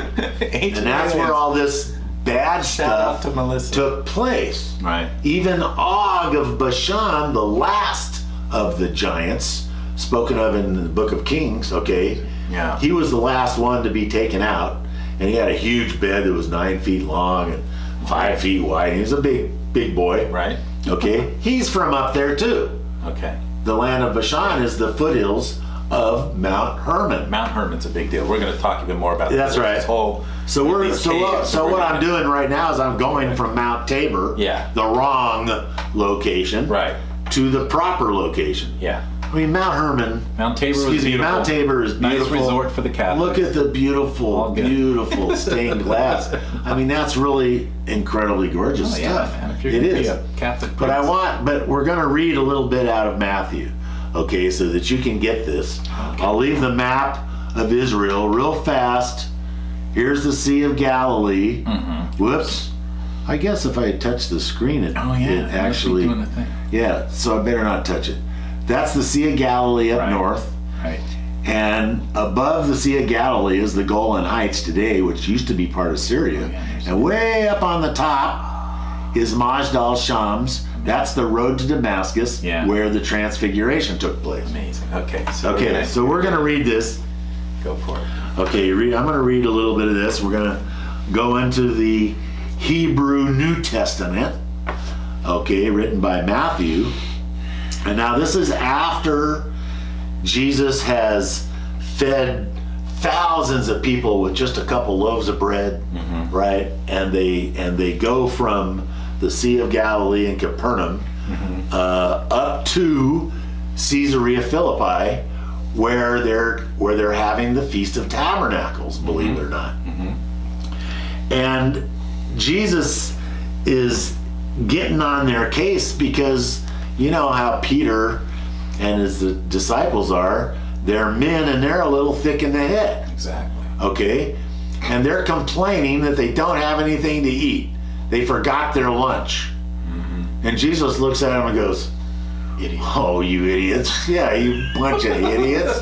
and that's where all this bad stuff took place. Right. Even Og of Bashan, the last of the giants, spoken of in the book of Kings, okay? Yeah. He was the last one to be taken out, and he had a huge bed that was 9 feet long and 5 feet wide. He was a big boy. Right. Okay? He's from up there too. Okay. The land of Bashan is the foothills of Mount Hermon. Mount Hermon's a big deal. We're going to talk a bit more about That's right. This whole So what I'm doing right now is I'm going from Mount Tabor, the wrong location, to the proper location. Yeah. I mean, Mount Hermon. Mount Tabor is beautiful. Mount Tabor is beautiful. Nice resort for the Catholics. Look at the beautiful stained glass. I mean, that's really incredibly gorgeous stuff. Man. If you're it gonna is. Be a Catholic but we're going to read a little bit out of Matthew, okay, so that you can get this. Okay. I'll leave the map of Israel real fast. Here's the Sea of Galilee. Mm-hmm. Whoops. I guess if I had touched the screen, it actually. Doing the thing. Yeah, so I better not touch it. That's the Sea of Galilee up north. Right. And above the Sea of Galilee is the Golan Heights today, which used to be part of Syria. And way up on the top is Majdal Shams. That's the road to Damascus, where the Transfiguration took place. Amazing. Okay. So we're going to read this. Go for it. Okay, I'm going to read a little bit of this. We're going to go into the Hebrew New Testament, okay, written by Matthew. And now this is after Jesus has fed thousands of people with just a couple loaves of bread, right? And they go from the Sea of Galilee in Capernaum up to Caesarea Philippi, where they're having the Feast of Tabernacles, believe it or not. And Jesus is getting on their case because you know how Peter and his disciples are. They're men and they're a little thick in the head. Exactly. Okay? And they're complaining that they don't have anything to eat. They forgot their lunch. And Jesus looks at them and goes, Idiot. Oh, you idiots. Yeah, you bunch of idiots.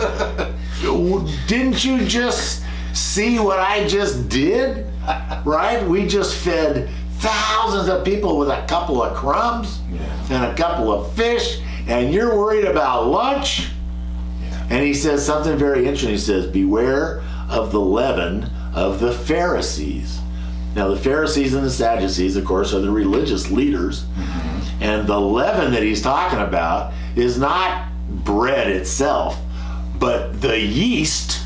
Didn't you just see what I just did? Right? We just fed thousands of people with a couple of crumbs and a couple of fish, and you're worried about lunch? And he says something very interesting. He says, beware of the leaven of the Pharisees. Now, the Pharisees and the Sadducees, of course, are the religious leaders. And the leaven that he's talking about is not bread itself, but the yeast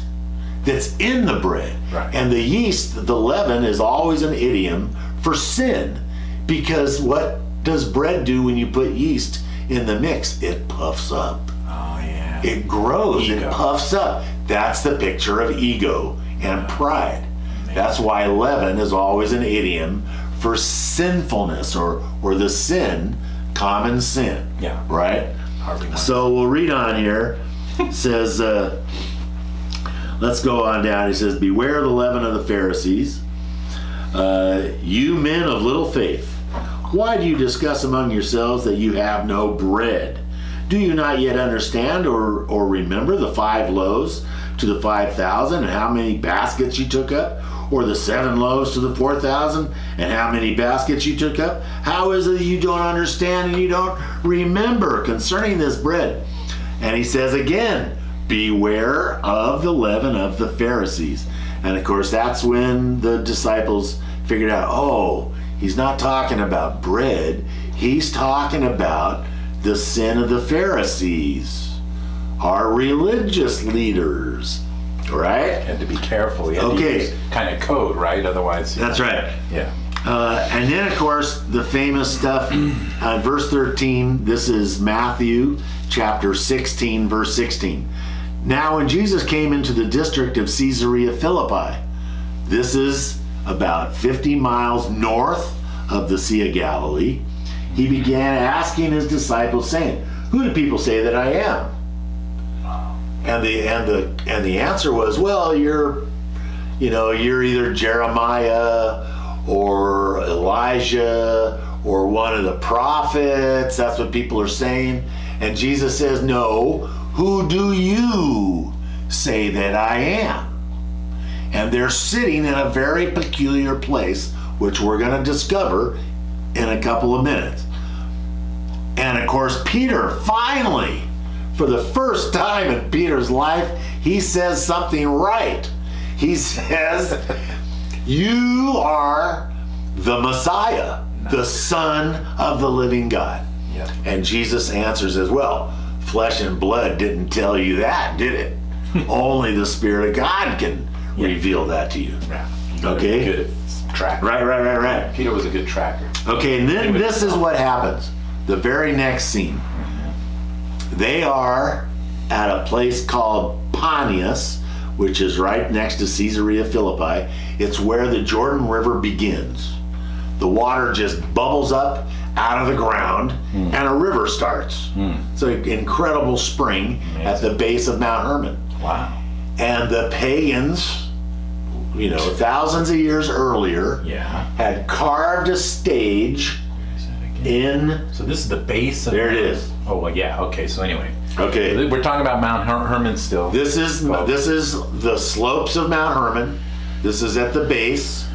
that's in the bread. Right. And the yeast, the leaven, is always an idiom for sin. Because what does bread do when you put yeast in the mix? It puffs up. Oh, yeah. It grows. Ego. It puffs up. That's the picture of ego and pride. That's why leaven is always an idiom for sinfulness or the sin, common sin. Yeah. Right? So we'll read on here. It says, let's go on down. He says, beware the leaven of the Pharisees, you men of little faith. Why do you discuss among yourselves that you have no bread? Do you not yet understand or remember the 5 loaves to the 5,000 and how many baskets you took up? Or the 7 loaves to the 4,000 and how many baskets you took up? How is it that you don't understand and you don't remember concerning this bread? And he says again, beware of the leaven of the Pharisees. And of course, that's when the disciples figured out, oh, he's not talking about bread. He's talking about the sin of the Pharisees. are religious leaders, right? Had to be careful. He had to Okay. use kind of code, right? Otherwise, That's right. Yeah. And then, of course, the famous stuff, verse 13, this is Matthew chapter 16, verse 16. Now, when Jesus came into the district of Caesarea Philippi, this is about 50 miles north of the Sea of Galilee, he began asking his disciples, saying, "Who do people say that I am?" And the answer was, "Well, you're either Jeremiah or Elijah or one of the prophets." That's what people are saying. And Jesus says, "No, who do you say that I am?" And they're sitting in a very peculiar place, which we're going to discover in a couple of minutes. And of course, Peter, finally, for the first time in Peter's life, he says something right. He says, "You are the Messiah, the Son of the living God." Yep. And Jesus answers as well, "Flesh and blood didn't tell you that, did it? Only the Spirit of God can reveal that to you." Yeah. Okay? Good tracker. Right. Peter was a good tracker. Okay, and then this is what happens. The very next scene. They are at a place called Panias, which is right next to Caesarea Philippi. It's where the Jordan River begins. The water just bubbles up out of the ground and a river starts. It's an incredible spring at the base of Mount Hermon. Wow. And the pagans, thousands of years earlier, had carved a stage in. So this is the base of. There it is. Oh well, yeah. Okay. So anyway. Okay. We're talking about Mount Hermon still. This is the slopes of Mount Hermon. This is at the base,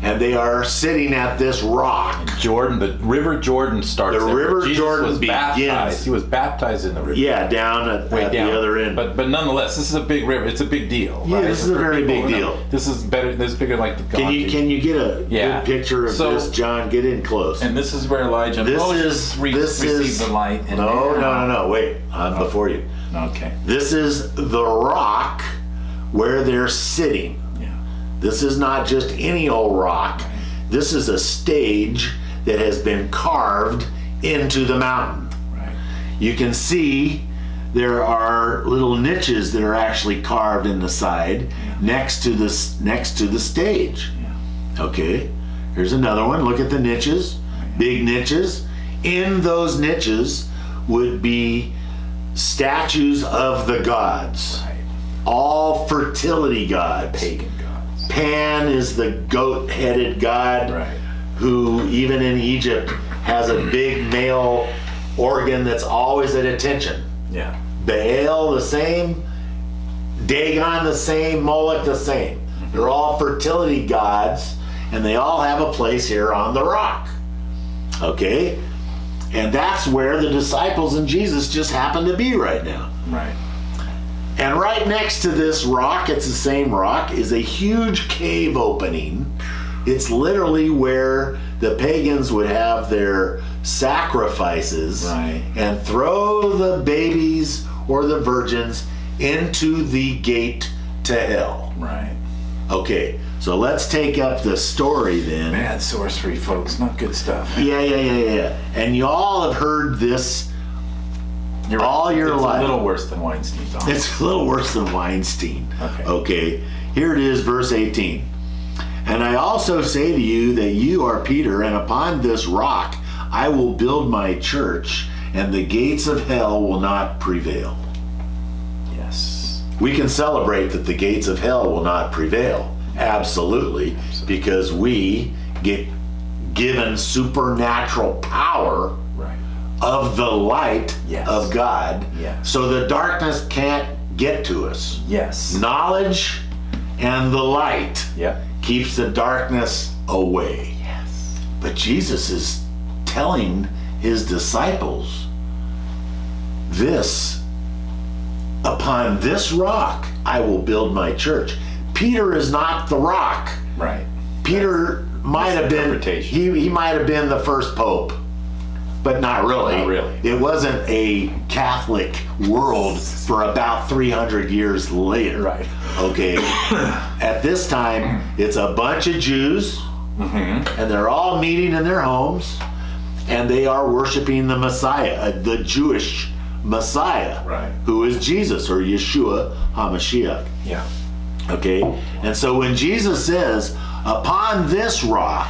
and they are sitting at this rock. Jordan, the River Jordan starts. The there. River Jesus Jordan was baptized. begins. He was baptized in the river. Yeah, down at the other end. But nonetheless, this is a big river. It's a big deal. Yeah, right? this is a For very people big who know, deal. This is better. This is bigger like the. Can you get a good picture of this, John? Get in close. And this is where Elijah received the light. And No. Wait, I'm before you. Okay. This is the rock where they're sitting. Yeah. This is not just any old rock. This is a stage that has been carved into the mountain. Right. You can see there are little niches that are actually carved in the side next to the stage. Yeah. Okay. Here's another one. Look at the niches. Big niches. In those niches would be statues of the gods. Right. All fertility gods. Pagan gods. Pan is the goat-headed god, Right. who even in Egypt has a big male organ that's always at attention. Yeah. Baal the same, Dagon the same, Moloch the same. They're all fertility gods, and they all have a place here on the rock. Okay? And that's where the disciples and Jesus just happen to be right now. Right. And right next to this rock, it's the same rock, is a huge cave opening. It's literally where the pagans would have their sacrifices and throw the babies or the virgins into the gate to hell. Right. Okay, so let's take up the story then. Bad sorcery, folks. Not good stuff. Yeah. And you all have heard this all your life. It's a little worse than Weinstein's. Honestly. It's a little worse than Weinstein. Okay. Here it is, verse 18. "And I also say to you that you are Peter, and upon this rock I will build my church, and the gates of hell will not prevail." Yes. We can celebrate that the gates of hell will not prevail. Absolutely. Because we get given supernatural power of the light of God, so the darkness can't get to us. Yes. Knowledge and the light keeps the darkness away. Yes. But Jesus is telling his disciples this: upon this rock I will build my church. Peter is not the rock. Right. Peter might have been, he might have been the first pope, but not really. Not really. It wasn't a Catholic world for about 300 years later. Right. Okay. At this time, it's a bunch of Jews, and they're all meeting in their homes, and they are worshiping the Messiah, the Jewish Messiah, Right. who is Jesus, or Yeshua HaMashiach. Yeah. Okay? And so when Jesus says, upon this rock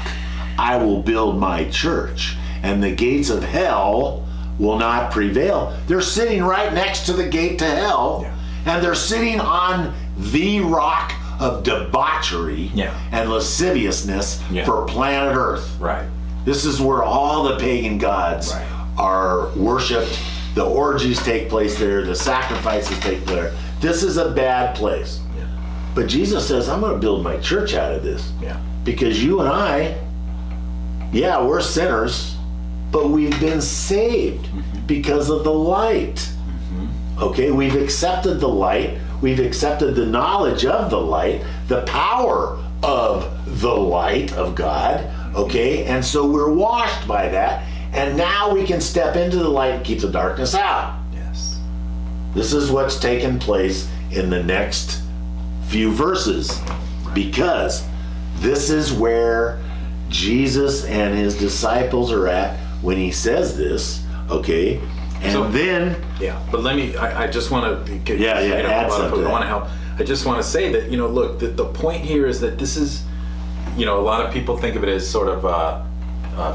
I will build my church, and the gates of hell will not prevail, they're sitting right next to the gate to hell, and they're sitting on the rock of debauchery and lasciviousness for planet Earth. Right. This is where all the pagan gods are worshipped. The orgies take place there. The sacrifices take place there. This is a bad place. Yeah. But Jesus says, I'm going to build my church out of this. Yeah. Because you and I, we're sinners, but we've been saved because of the light. Okay, we've accepted the light. We've accepted the knowledge of the light, the power of the light of God. Okay, and so we're washed by that. And now we can step into the light and keep the darkness out. Yes. This is what's taken place in the next few verses, because this is where Jesus and his disciples are at when he says this, okay? And So- then, But let me, I just want to get, add a lot of something. people want to help. I just want to say that, look, the point here is that this is, a lot of people think of it as sort of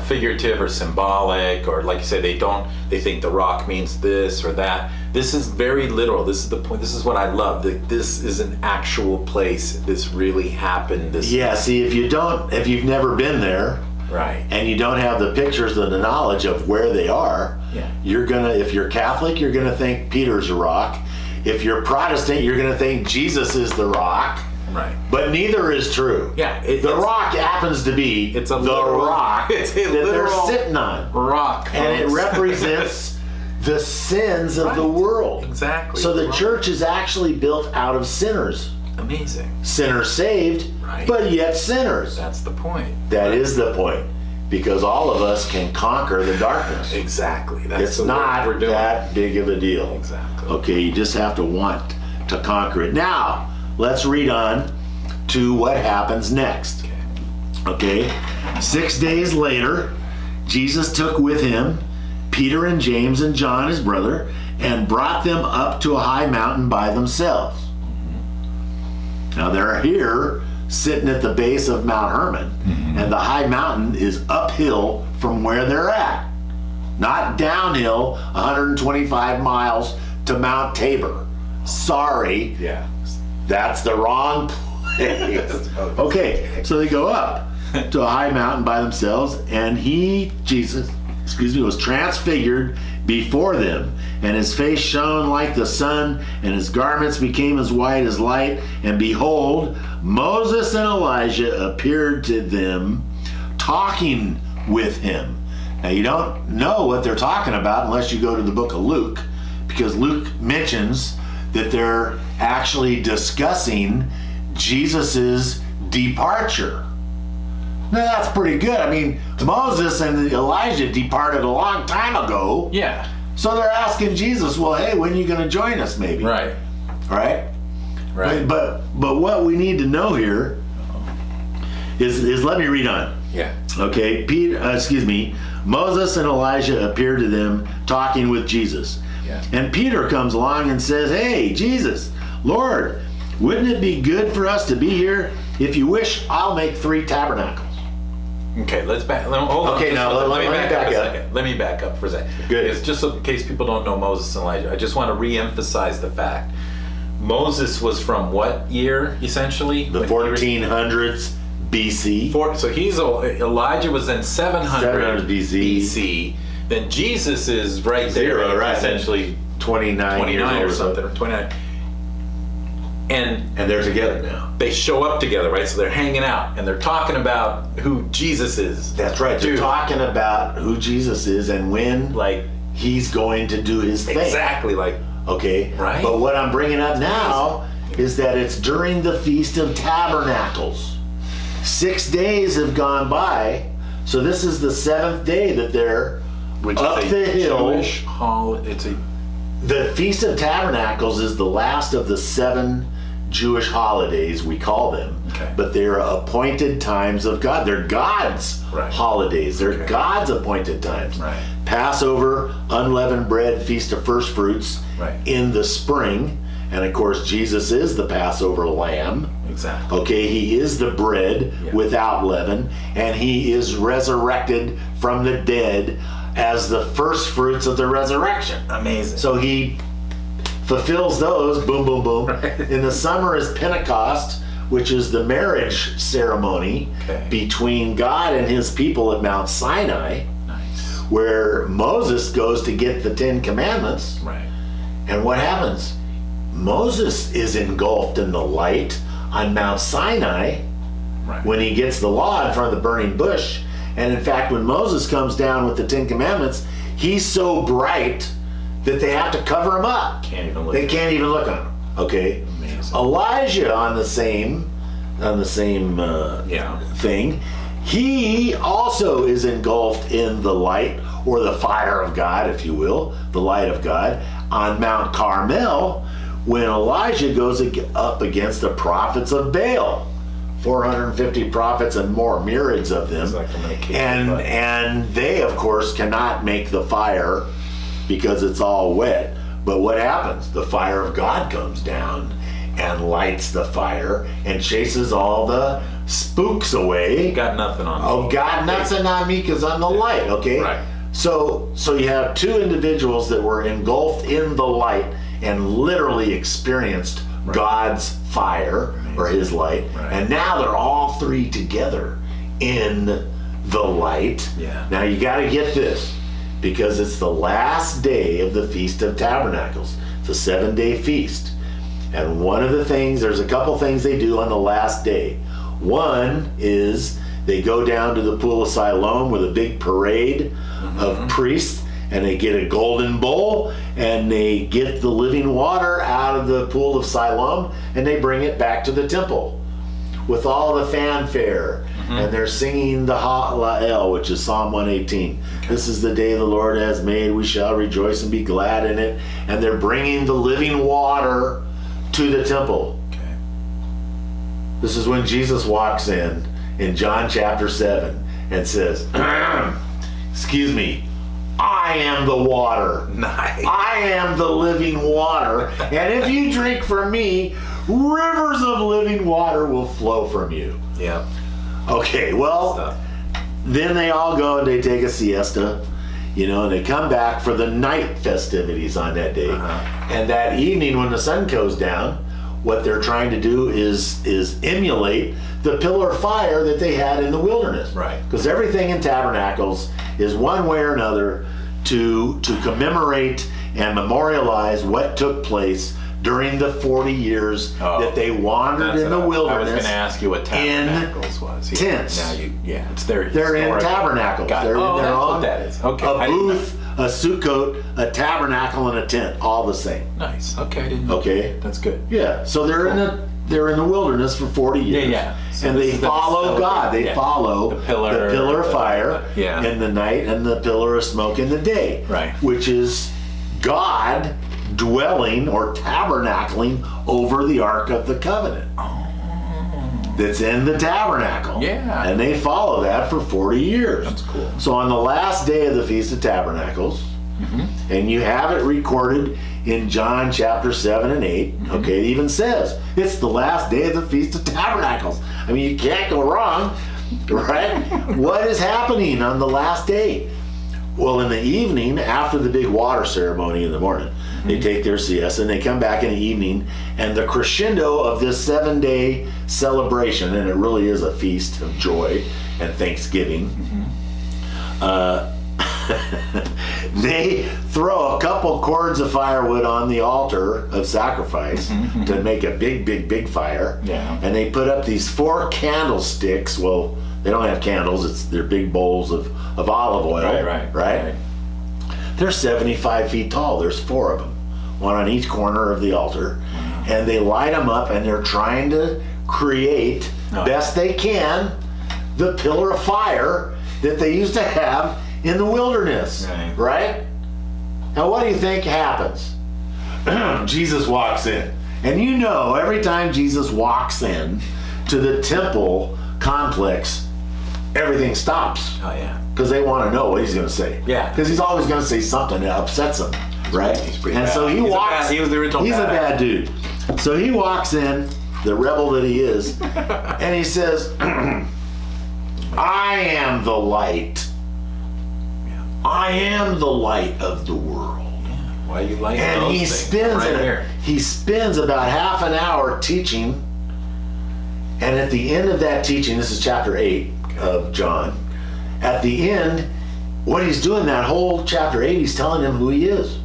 figurative or symbolic, or like you say, they think the rock means this or that. This is very literal. This is the point. This is what I love. That this is an actual place. This really happened. see, if you've never been there, right, and you don't have the pictures and the knowledge of where they are, if you're Catholic, you're gonna think Peter's a rock. If you're Protestant, you're gonna think Jesus is the rock. right. But neither is true. Yeah, the rock happens to be It's a the literal- rock it's a that they're literal sitting on. rock, And it folks. represents the sins of the Right. world. Exactly. So the Right. church is actually built out of sinners. Amazing. Sinners saved, Right. but yet sinners. That's the point. That is the point. Because all of us can conquer the darkness. Exactly. That's It's the not work we're doing. that big of a deal. Exactly. Okay, you just have to want to conquer it. Now, let's read on to what happens next. Okay, 6 days later, Jesus took with him Peter and James and John, his brother, and brought them up to a high mountain by themselves. Now they're here sitting at the base of Mount Hermon, and the high mountain is uphill from where they're at, not downhill 125 miles to Mount Tabor. Sorry, Yeah. that's the wrong place. Okay, so they go up to a high mountain by themselves, and Jesus, was transfigured before them, and his face shone like the sun, and his garments became as white as light. And behold, Moses and Elijah appeared to them, talking with him. Now you don't know what they're talking about unless you go to the book of Luke, because Luke mentions that they're actually discussing Jesus's departure. Now that's pretty good. I mean, Moses and Elijah departed a long time ago. Yeah. So they're asking Jesus, well, hey, when are you going to join us, maybe? Right. Right? Right. But what we need to know here is let me read on. Yeah. Okay, Moses and Elijah appeared to them talking with Jesus. Yeah. And Peter comes along and says, hey, Jesus, Lord, wouldn't it be good for us to be here? If you wish, I'll make 3 tabernacles. Okay, hold on. Okay, now let me back up. a second. Let me back up for a second. Good. Because just so in case people don't know Moses and Elijah, I just want to re-emphasize the fact. Moses was from what year, essentially? The 1400s BC. So Elijah was in 700 BC. BC. Then Jesus is right there, Zero, right. essentially 29 years 29 old or something, or 29. And they're together now. they show up together, right? So they're hanging out and they're talking about who Jesus is. That's right. They're Dude. talking about who Jesus is and when Like, he's going to do his thing. exactly, like, Okay? Right. But what I'm bringing up now is that it's during the Feast of Tabernacles. 6 days have gone by, so this is the 7th day that they're Which up is the hill. Jewish hall. It's a The Feast of Tabernacles is the last of the 7 Jewish holidays, we call them. Okay. But they're appointed times of God. They're God's Right. holidays. They're Okay. God's appointed times. Right. Passover, unleavened bread, Feast of First Fruits Right. in the spring. And of course, Jesus is the Passover lamb. exactly. Okay, he is the bread Yeah. without leaven, and he is resurrected from the dead as the first fruits of the resurrection. Amazing. So he fulfills those, boom, boom, boom. Right. In the summer is Pentecost, which is the marriage ceremony Okay. between God and his people at Mount Sinai, nice. where Moses goes to get the 10 Commandments. Right. And what happens? Moses is engulfed in the light on Mount Sinai Right. when he gets the law in front of the burning bush. And in fact, when Moses comes down with the 10 Commandments, he's so bright that they have to cover him up. Can't even look. They can't even look on him. Okay. Amazing. Elijah on the same Yeah. thing. He also is engulfed in the light or the fire of God, if you will, the light of God on Mount Carmel when Elijah goes up against the prophets of Baal. 450 prophets and more, myriads of them. It's like I'm gonna kick your and butt. and they of course cannot make the fire because it's all wet. But what happens? The fire of God comes down and lights the fire and chases all the spooks away. You got nothing on me. Oh, God, nothing on me because I'm the light, okay? Right. So you have 2 individuals that were engulfed in the light and literally experienced God's fire or his light. Right. And now they're all 3 together in the light. Yeah. Now you got to get this because it's the last day of the Feast of Tabernacles. It's a 7-day feast. And one of the things, there's a couple things they do on the last day. One is they go down to the pool of Siloam with a big parade of priests, and they get a golden bowl and they get the living water out of the pool of Siloam and they bring it back to the temple with all the fanfare. And they're singing the Ha'la'el, which is Psalm 118. This is the day the Lord has made, we shall rejoice and be glad in it. And they're bringing the living water to the temple. Okay. This is when Jesus walks in John chapter 7 and says, excuse me, I am the water. Nice. I am the living water. And if you drink from me, rivers of living water will flow from you. Yeah. Okay, well, Stuff. then they all go and they take a siesta, and they come back for the night festivities on that day. And that evening when the sun goes down, what they're trying to do is emulate the pillar of fire that they had in the wilderness. Right. Because everything in Tabernacles is one way or another to commemorate and memorialize what took place during the 40 years that they wandered in the wilderness. I was going to ask you what Tabernacles was. Yeah. Tents. Now it's their They're in historic- tabernacles. Got it. They're Oh, that's on what that is. Okay. a I didn't know. booth, a sukkot, a tabernacle, and a tent, all the same. Nice. Okay. I didn't know. Okay. That's good. Yeah. So they're in the wilderness for 40 years. Yeah. So and this they is the follow God. They yeah. follow The pillar of fire yeah. in the night and the pillar of smoke in the day. Right. Which is God dwelling or tabernacling over the Ark of the Covenant. That's in the tabernacle. Yeah. And they follow that for 40 years. That's cool. So on the last day of the Feast of Tabernacles, and you have it recorded in John chapter 7 and 8, okay, it even says it's the last day of the Feast of Tabernacles. I mean, you can't go wrong, right? What is happening on the last day? Well, in the evening, after the big water ceremony in the morning, they take their siesta and they come back in the evening, and the crescendo of this 7-day celebration, and it really is a feast of joy and thanksgiving, they throw a couple cords of firewood on the altar of sacrifice to make a big fire. Yeah. And they put up these 4 candlesticks. Well, they don't have candles. They're big bowls of olive oil. Right? They're 75 feet tall. There's 4 of them, one on each corner of the altar. And they light them up, and they're trying to create, best they can, the pillar of fire that they used to have in the wilderness, right? Now, what do you think happens? Jesus walks in. And you know, every time Jesus walks in to the temple complex, everything stops. Oh, yeah. Because they want to know what he's going to say. Yeah. Because he's always going to say something that upsets them, right? He's pretty and bad. so he walks. He was the original He's a bad bad dude. So he walks in, the rebel that he is, and he says, I am the light. Yeah. I am the light of the world. Why you like And those he things? spends Right here. he spends about half an hour teaching. And at the end of that teaching, this is chapter 8 of John. At the end, what he's doing that whole chapter 8, he's telling him who he is.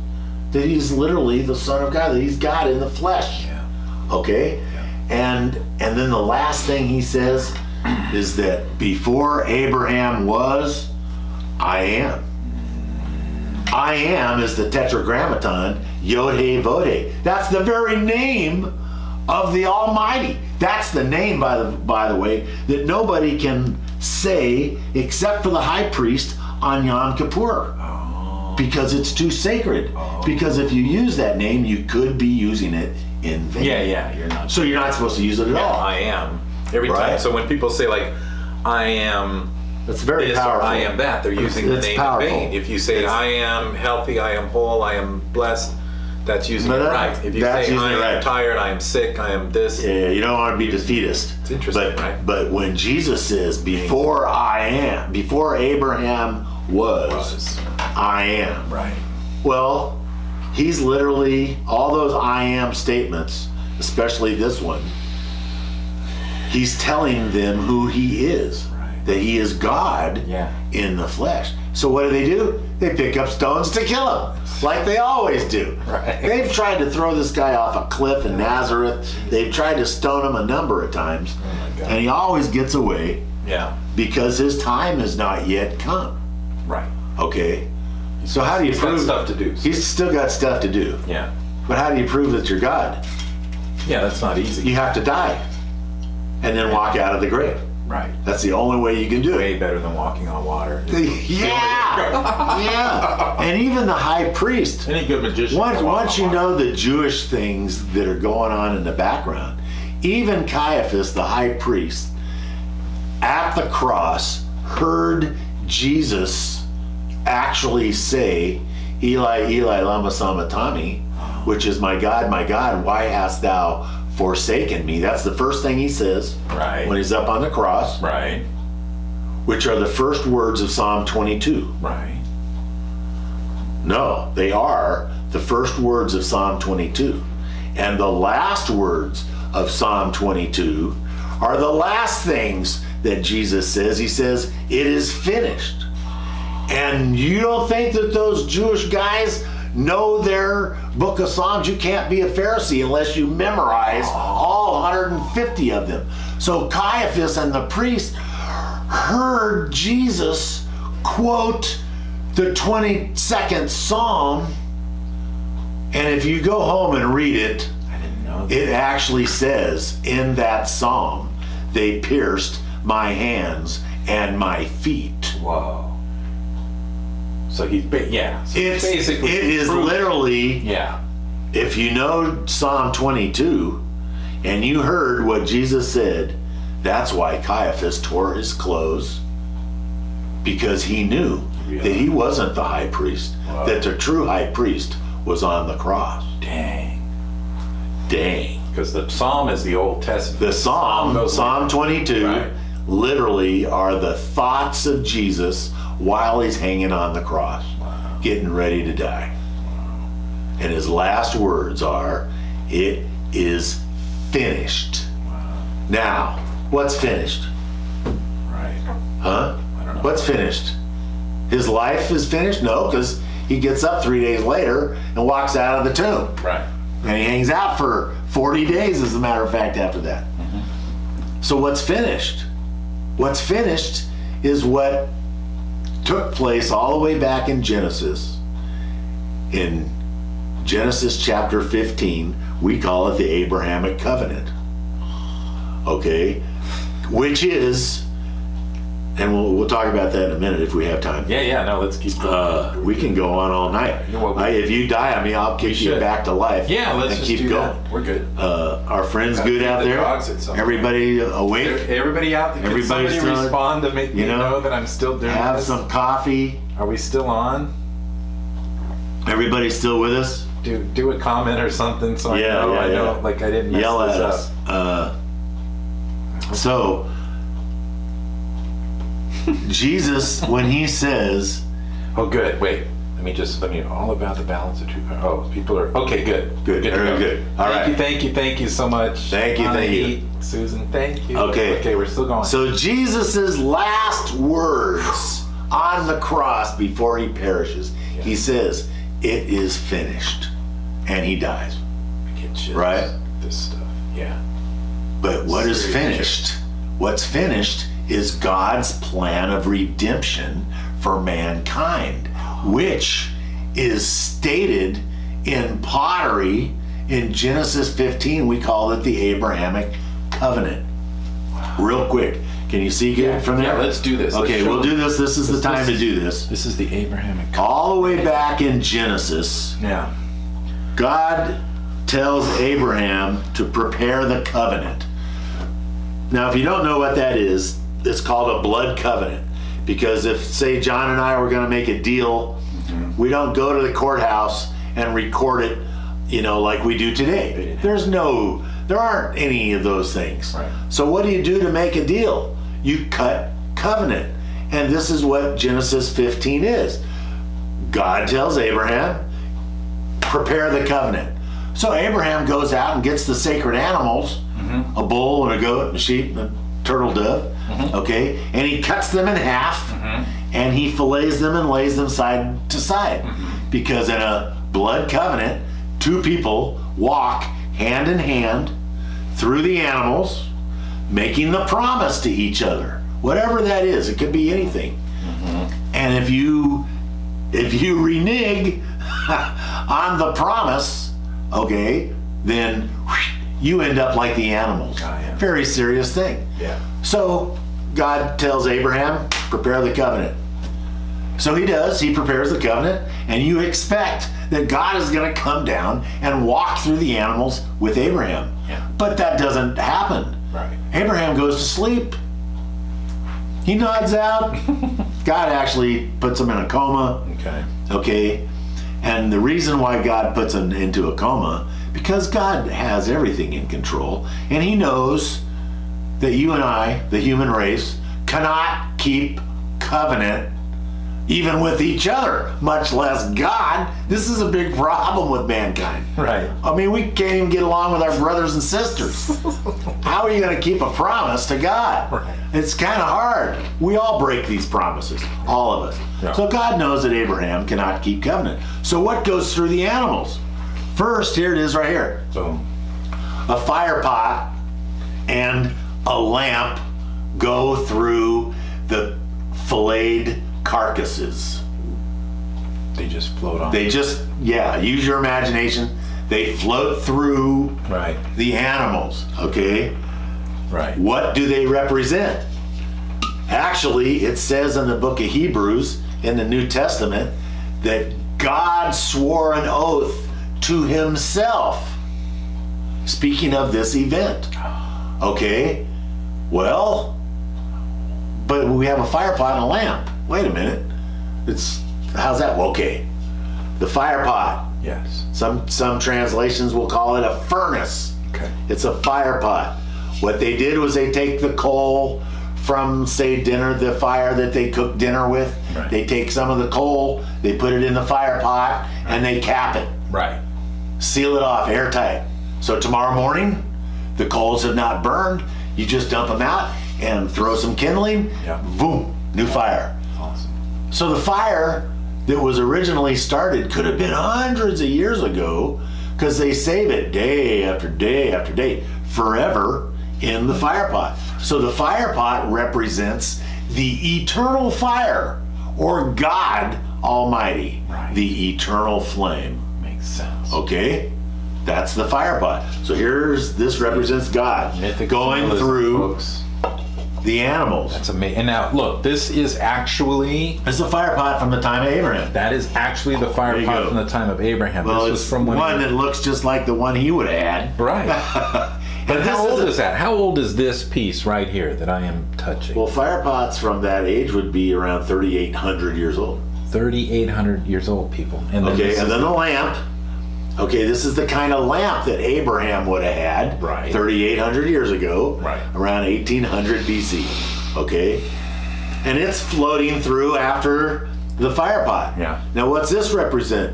That he's literally the Son of God, that he's God in the flesh. Yeah. Okay? And then the last thing he says is that before Abraham was, I am. I am is the tetragrammaton, Yod He Vod He. That's the very name of the Almighty. That's the name, by the way, that nobody can say except for the high priest on Yom Kippur. Oh. Because it's too sacred. Because if you use that name, you could be using it in vain. Yeah, you're not. So you're not supposed to use it at all. I am. Every Right. time. So when people say, like, I am That's very this powerful. or I am that, they're using the It's name powerful. in vain. If you say, I am healthy, I am whole, I am blessed, that's using But it that- right. If you that's say, using I it am right. tired, I am sick, I am this. Yeah, you don't want to be defeatist. It's interesting, right? But when Jesus says, before I am, before Abraham was, I am. Right. Well, he's literally, all those I am statements, especially this one, he's telling them who he is. Right. That he is God in the flesh. So what do? They pick up stones to kill him, like they always do. Right. They've tried to throw this guy off a cliff in Nazareth. They've tried to stone him a number of times. Oh my God. And he always gets away Yeah. because his time has not yet come. Right. Okay? So how do you He's got prove? stuff to do. He's still got stuff to do. Yeah. But how do you prove that you're God? Yeah, that's not easy. You have to die and then walk out of the grave. Right. That's the only way you can do it. Way better than walking on water. Yeah, yeah. And even the high priest. Any good magician. Once you know the Jewish things that are going on in the background, even Caiaphas, the high priest, at the cross, heard Jesus actually say, Eli, Eli, lama sabachthani, which is, my God, why hast thou forsaken me? That's the first thing he says Right. when he's up on the cross, Right. which are the first words of Psalm 22. Right. No, they are the first words of Psalm 22. And the last words of Psalm 22 are the last things that Jesus says. He says, it is finished. And you don't think that those Jewish guys know their book of Psalms? You can't be a Pharisee unless you memorize all 150 of them. So Caiaphas and the priest heard Jesus quote the 22nd Psalm. And if you go home and read it, I didn't know that. it actually says in that Psalm, they pierced my hands and my feet. Whoa. So he's yeah. So It basically is proved- literally, Yeah. if you know Psalm 22 and you heard what Jesus said, that's why Caiaphas tore his clothes, because he knew that he wasn't the high priest, that the true high priest was on the cross. Dang. Because the Psalm is the Old Testament. the Psalm 22, Right. literally are the thoughts of Jesus while he's hanging on the cross, getting ready to die. And his last words are, it is finished. Now, what's finished? Right. Huh? I don't know. What's finished? His life is finished? No, because he gets up 3 days later and walks out of the tomb. Right. And he hangs out for 40 days, as a matter of fact, after that. So what's finished? What's finished is what took place all the way back in Genesis. In Genesis chapter 15, we call it the Abrahamic covenant. Okay? Which is and we'll talk about that in a minute if we have time. Yeah, no, let's keep going. We can go on all night. If you die on me, I'll kick you back to life. Yeah, let's and just keep do going. that. We're good. Our friends good out there? Everybody awake? Everybody out there? Everybody Can somebody respond to make me know that I'm still doing have this? some coffee. Are we still on? Everybody still with us? Do a comment or something so I know, like I didn't mess Yell this at up. us. So, Jesus, when he says... Oh, good. Wait. Let me all about the balance of truth. Oh, people are... Okay, good. Good. All right. Thank you so much. Thank you. Susan, thank you. Okay, we're still going. So Jesus's last words on the cross before he perishes, he says, "It is finished," and he dies. Right? This stuff. Yeah. But what is finished? What's finished is God's plan of redemption for mankind, which is stated in pottery in Genesis 15. We call it the Abrahamic covenant. Real quick, can you see good from there? Yeah, let's do this. Okay, we'll do this. This is the time to do this. This is the Abrahamic covenant. All the way back in Genesis, Yeah. God tells Abraham to prepare the covenant. Now, if you don't know what that is, it's called a blood covenant. Because if, say, John and I were going to make a deal, we don't go to the courthouse and record it, like we do today. There aren't any of those things. Right. So what do you do to make a deal? You cut covenant. And this is what Genesis 15 is. God tells Abraham, prepare the covenant. So Abraham goes out and gets the sacred animals, a bull and a goat and a sheep and a turtle dove, okay? And he cuts them in half and he fillets them and lays them side to side. Because in a blood covenant, two people walk hand in hand through the animals, making the promise to each other. Whatever that is, it could be anything. And if you renege on the promise, okay, then you end up like the animals. Very serious thing. Yeah. So God tells Abraham, prepare the covenant. So he does, he prepares the covenant, and you expect that God is going to come down and walk through the animals with Abraham. Yeah. But that doesn't happen. Right. Abraham goes to sleep. He nods out. God actually puts him in a coma. Okay. And the reason why God puts him into a coma, because God has everything in control, and he knows that you and I, the human race, cannot keep covenant even with each other, much less God. This is a big problem with mankind. Right. I mean, we can't even get along with our brothers and sisters. How are you going to keep a promise to God? Right. It's kind of hard. We all break these promises, all of us. Yeah. So God knows that Abraham cannot keep covenant. So what goes through the animals? First, here it is right here. Boom. A fire pot and a lamp go through the filleted carcasses. They just float on. Use your imagination. They float through the animals, okay? Right. What do they represent? Actually, it says in the book of Hebrews in the New Testament that God swore an oath to himself. Speaking of this event. Okay? Well, but we have a fire pot and a lamp. Wait a minute. How's that? Well, okay. The fire pot. Yes. Some translations will call it a furnace. Okay. It's a fire pot. What they did was they take the coal from, say, the fire that they cook dinner with. Right. They take some of the coal, they put it in the fire pot, and they cap it. Right. Seal it off airtight. So tomorrow morning, the coals have not burned. You just dump them out and throw some kindling. Yeah. Boom, new fire. Awesome. So the fire that was originally started could have been hundreds of years ago, because they save it day after day after day, forever in the fire pot. So the fire pot represents the eternal fire, or God Almighty, the eternal flame. Makes sense. Okay? That's the fire pot. So this represents God going through the animals. That's amazing. And now, look, this is actually... It's a fire pot from the time of Abraham. That is actually the fire pot from the time of Abraham. Well, this it's was from when one that looks just like the one he would have had. Right. But How old is that? How old is this piece right here that I am touching? Well, fire pots from that age would be around 3,800 years old. 3,800 years old, people. And then Okay, and then the lamp. Okay, this is the kind of lamp that Abraham would have had Right. 3,800 years ago, Right. around 1800 BC. Okay, and it's floating through after the fire pot. Yeah. Now, what's this represent?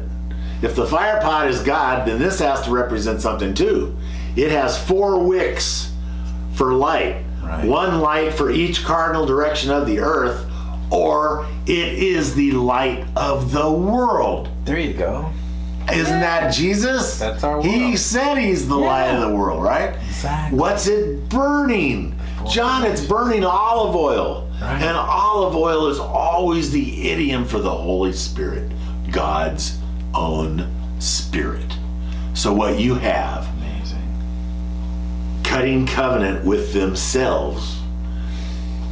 If the fire pot is God, then this has to represent something too. It has 4 wicks for light, Right. 1 light for each cardinal direction of the earth, or it is the light of the world. There you go. Isn't that Jesus? That's our He world. said he's the light of the world, right? Exactly. What's it burning? John, it's burning olive oil. Right. And olive oil is always the idiom for the Holy Spirit, God's own Spirit. So what you have, Amazing. cutting covenant with themselves,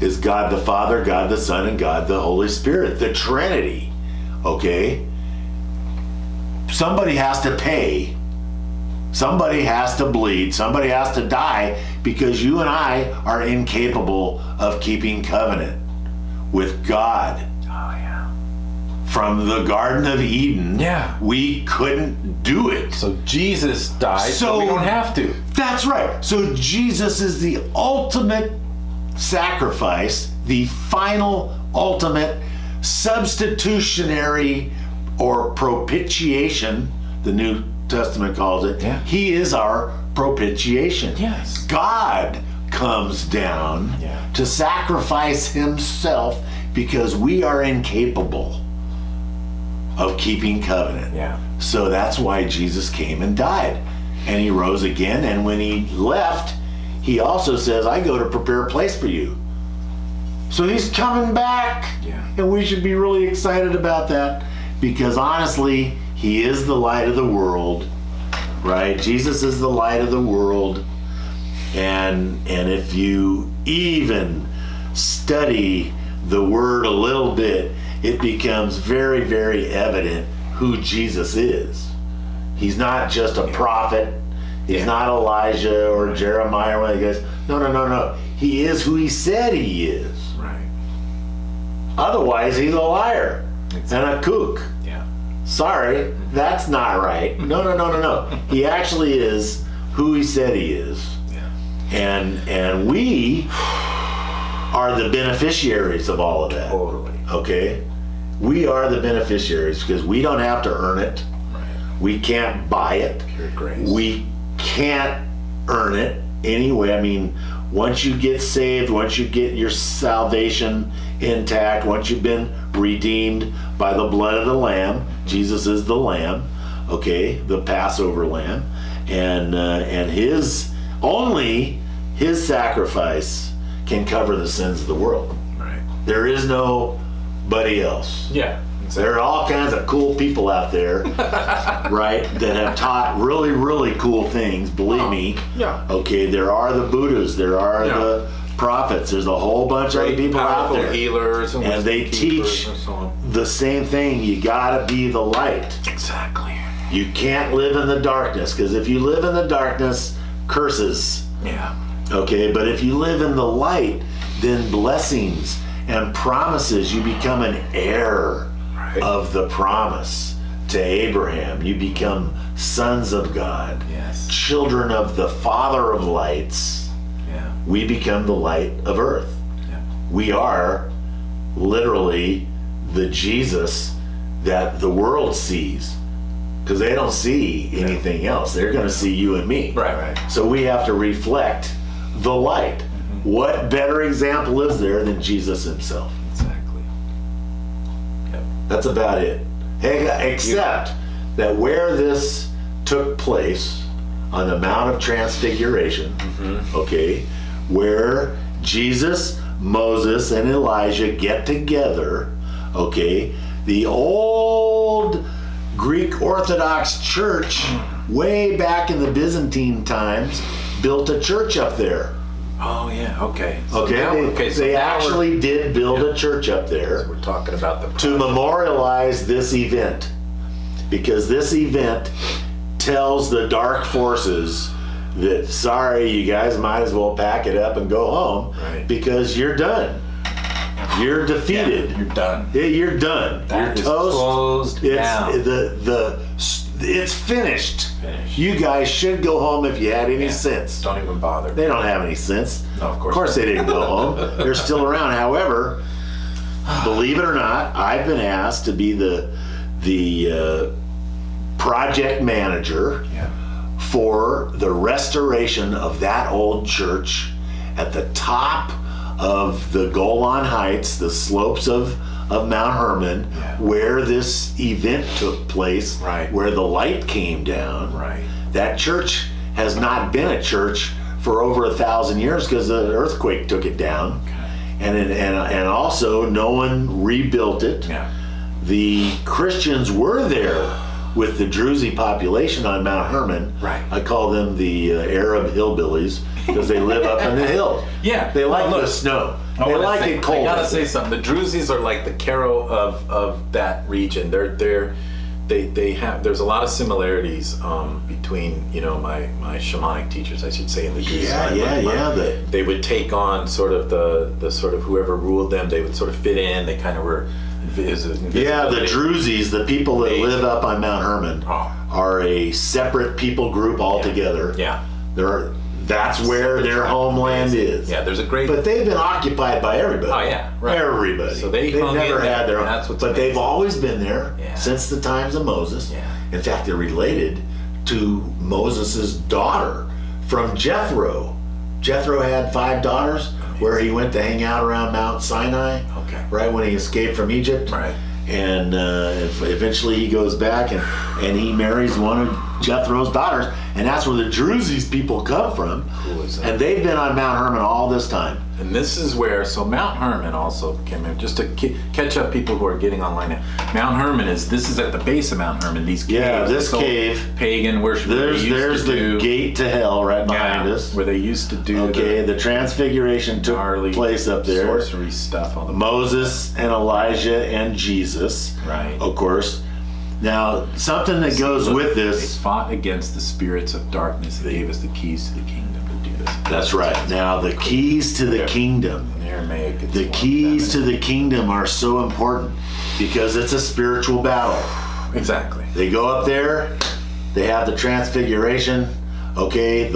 is God the Father, God the Son, and God the Holy Spirit, the Trinity. Okay? Somebody has to pay. Somebody has to bleed. Somebody has to die, because you and I are incapable of keeping covenant with God. Oh, yeah. From the Garden of Eden, Yeah. we couldn't do it. So Jesus died, so we don't have to. That's right. So Jesus is the ultimate sacrifice, the final, ultimate substitutionary or propitiation, the New Testament calls it. Yeah. He is our propitiation. Yes. God comes down Yeah. to sacrifice himself because we are incapable of keeping covenant. Yeah. So that's why Jesus came and died. And he rose again. And when he left, he also says, I go to prepare a place for you. So he's coming back. Yeah. And we should be really excited about that, because honestly, he is the light of the world, right? Jesus is the light of the world. And if you even study the word a little bit, it becomes very, very evident who Jesus is. He's not just a prophet. He's not Elijah or Jeremiah or one of the guys. No. He is who he said he is. Right. Otherwise, he's a liar and a kook. Yeah. Sorry, that's not right. No. He actually is who he said he is. Yeah. And we are the beneficiaries of all of that. Totally. Okay? We are the beneficiaries because we don't have to earn it. Right. We can't buy it. Pure grace. We can't earn it anyway. I mean, once you get saved, once you get your salvation intact, once you've been redeemed by the blood of the Lamb, Jesus is the Lamb, okay, the Passover Lamb, and his sacrifice can cover the sins of the world. Right. There is nobody else. Yeah. There are all kinds of cool people out there, right, that have taught really, really cool things, believe me. Yeah. Okay, there are the Buddhas, there are the prophets, there's a whole bunch of other people out Powerful there. healers And they teach and so on. the same thing. You gotta be the light. Exactly. You can't live in the darkness, because if you live in the darkness, curses. Yeah. Okay, but if you live in the light, then blessings and promises, you become an heir of the promise to Abraham. You become sons of God, Yes. children of the Father of lights. Yeah. We become the light of earth. Yeah. We are literally the Jesus that the world sees, because they don't see anything else. They're going to see you and me. Right. So we have to reflect the light. Mm-hmm. What better example is there than Jesus himself? Exactly. Yep. That's about it. Except that where this took place on the Mount of Transfiguration, okay, where Jesus, Moses, and Elijah get together, okay, the old Greek Orthodox Church, way back in the Byzantine times, built a church up there. Oh yeah. Okay. They actually did build a church up there. So we're talking about the to memorialize this event, because this event tells the dark forces that, sorry, you guys might as well pack it up and go home, Right. because you're done. You're defeated. Yeah, you're done. You're done. That You're is closed down. It's finished. Finished. You guys should go home if you had any sense. Don't even bother. They don't have any sense. No, of course. Of course they didn't go home. They're still around. However, believe it or not, I've been asked to be the project manager Yeah. for the restoration of that old church at the top of the Golan Heights, the slopes of Mount Hermon, Yeah. where this event took place, Right. where the light came down. Right. That church has not been a church for over 1,000 years because the earthquake took it down. Okay. And also no one rebuilt it. Yeah. The Christians were there with the Druze population on Mount Hermon. Right. I call them the Arab hillbillies because they live up in the hill. Yeah. They like Well, look, the snow. I They wanna like say- it cold. I gotta say something. The Druzes are like the Karo of that region. They have. There's a lot of similarities between my shamanic teachers, I should say, in the Druze. They would take on sort of the sort of whoever ruled them. They would sort of fit in. They kind of were. The Druzes, the people that live up on Mount Hermon, are a separate people group altogether. Yeah. That's where their homeland is. Yeah, there's a great. But they've been occupied by everybody. Oh yeah, right. Everybody. So they've never had their own. That's what's but they've amazing. always been there Yeah. since the times of Moses. Yeah. In fact, they're related to Moses' daughter from Jethro. Jethro had 5 daughters where he went to hang out around Mount Sinai. Okay. Right when he escaped from Egypt. Right. And eventually he goes back and he marries one of Jethro's daughters, and that's where the Druzes people come from. Cool as that. And they've been on Mount Hermon all this time. And this is where, so Mount Hermon also came in, just to catch up people who are getting online now. Mount Hermon this is at the base of Mount Hermon, these caves. Yeah, this so cave. Pagan worship. There's the gate to hell right behind us. Where they used to do the Transfiguration took gnarly place up there. sorcery stuff. All the Moses and Elijah and Jesus. Right. Of course. Now, something that goes with They this. fought against the spirits of darkness. They gave us the keys to the kingdom to do this. That's right. Now, the keys to the kingdom. In Aramaic, it's The more keys to feminine. the kingdom are so important because it's a spiritual battle. Exactly. They go up there, they have the Transfiguration, okay,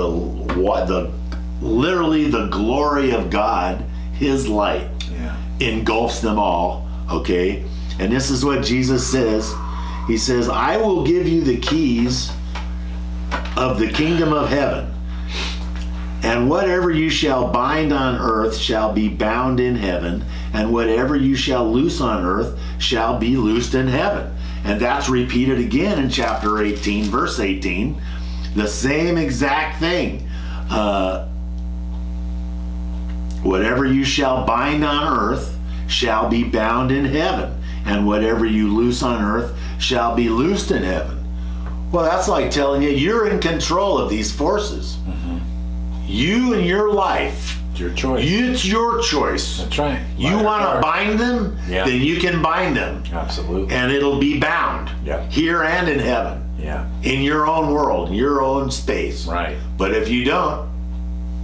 literally the glory of God, His light Yeah. engulfs them all, okay? And this is what Jesus says. He says, I will give you the keys of the kingdom of heaven. And whatever you shall bind on earth shall be bound in heaven, and whatever you shall loose on earth shall be loosed in heaven. And that's repeated again in chapter 18, verse 18. The same exact thing. Whatever you shall bind on earth shall be bound in heaven, and whatever you loose on earth shall be loosed in heaven. Well, that's like telling you you're in control of these forces. Mm-hmm. You and your life. It's your choice. It's your choice. That's right. You want to bind them? Yeah. Then you can bind them. Absolutely. And it'll be bound. Yeah. Here and in heaven. Yeah. In your own world, your own space. Right. But if you don't,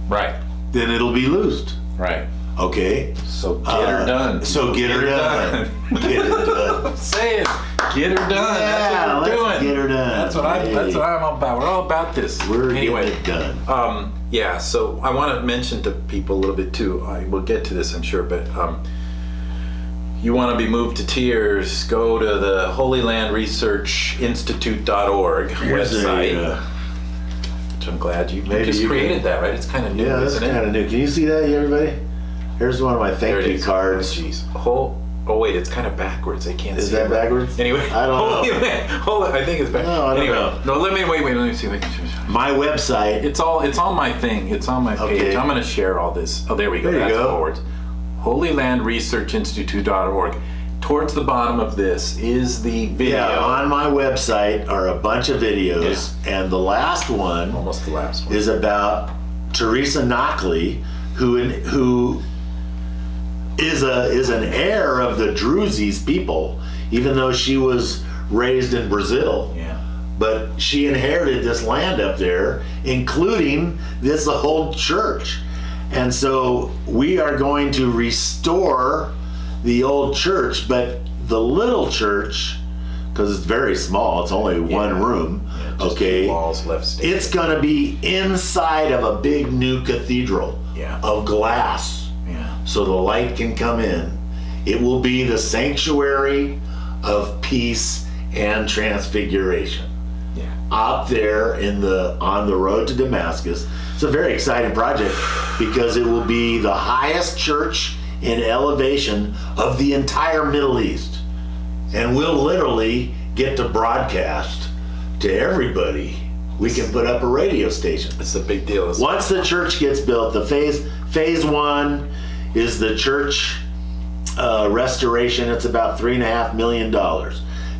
Right. then it'll be loosed. Right. Okay? So get her done. So get her done. Get her done. Say it. Get her done. Yeah, That's what we're let's doing. get her done. That's what I'm about. We're all about this. We're anyway. getting it done. Yeah. So I want to mention to people a little bit too. We'll get to this, I'm sure, but you want to be moved to tears? Go to the Holy Land Research Institute.org website. Which I'm glad you just created that, right? It's kind of new, Yeah, that's isn't it? kind of new. Can you see that, everybody? Here's one of my There thank it you is. cards. Oh, jeez. Oh wait, it's kind of backwards. I can't see. Is that it. backwards? Anyway, I don't know. Hold on, I think it's back. No, I don't anyway, know. No, let me wait. Let me see. My website. It's on my thing. It's on my page. Okay. I'm going to share all this. Oh, there we go. There you That's go. forwards. HolyLandResearchInstitute.org. Towards the bottom of this is the video. Yeah, on my website are a bunch of videos, and the last one Almost the last one. is about Teresa Knockley, who is an heir of the Druses people, even though she was raised in Brazil. Yeah. But she inherited this land up there, including this whole church. And so we are going to restore the old church, but the little church, because it's very small, it's only one room, just okay? two walls left standing. It's going to be inside of a big new cathedral of glass, so the light can come in. It will be the sanctuary of peace and transfiguration. Up there on the road to Damascus. It's a very exciting project because it will be the highest church in elevation of the entire Middle East. And we'll literally get to broadcast to everybody. We can put up a radio station. It's a big deal. Once the church gets built, the phase one is the church restoration. It's about $3.5 million.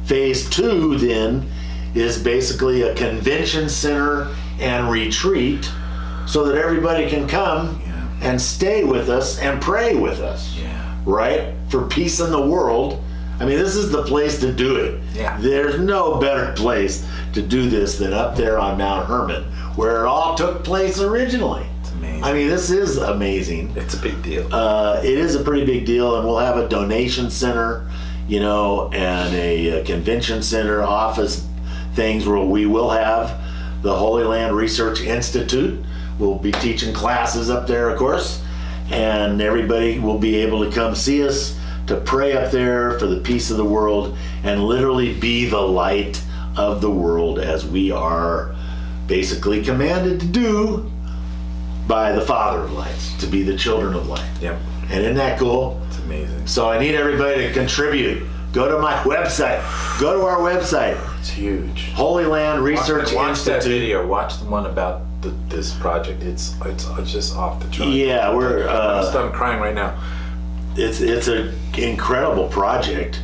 Phase two then is basically a convention center and retreat so that everybody can come and stay with us and pray with us, right? For peace in the world. I mean, this is the place to do it. There's no better place to do this than up there on Mount Hermon, where it all took place originally. It's amazing. I mean, this is amazing. It's a big deal. It is a pretty big deal, and we'll have a donation center, and a convention center office things where we will have the Holy Land Research Institute. We'll be teaching classes up there, of course, and everybody will be able to come see us to pray up there for the peace of the world and literally be the light of the world as we are basically commanded to do by the Father of lights, to be the children of light. Yep. And isn't that cool? It's amazing. So I need everybody to contribute. Go to my website. Go to our website. It's huge. Holy Land Research Watch Institute. that video. Watch the one about this project. It's just off the chart. Yeah, I'm crying right now. It's an incredible project.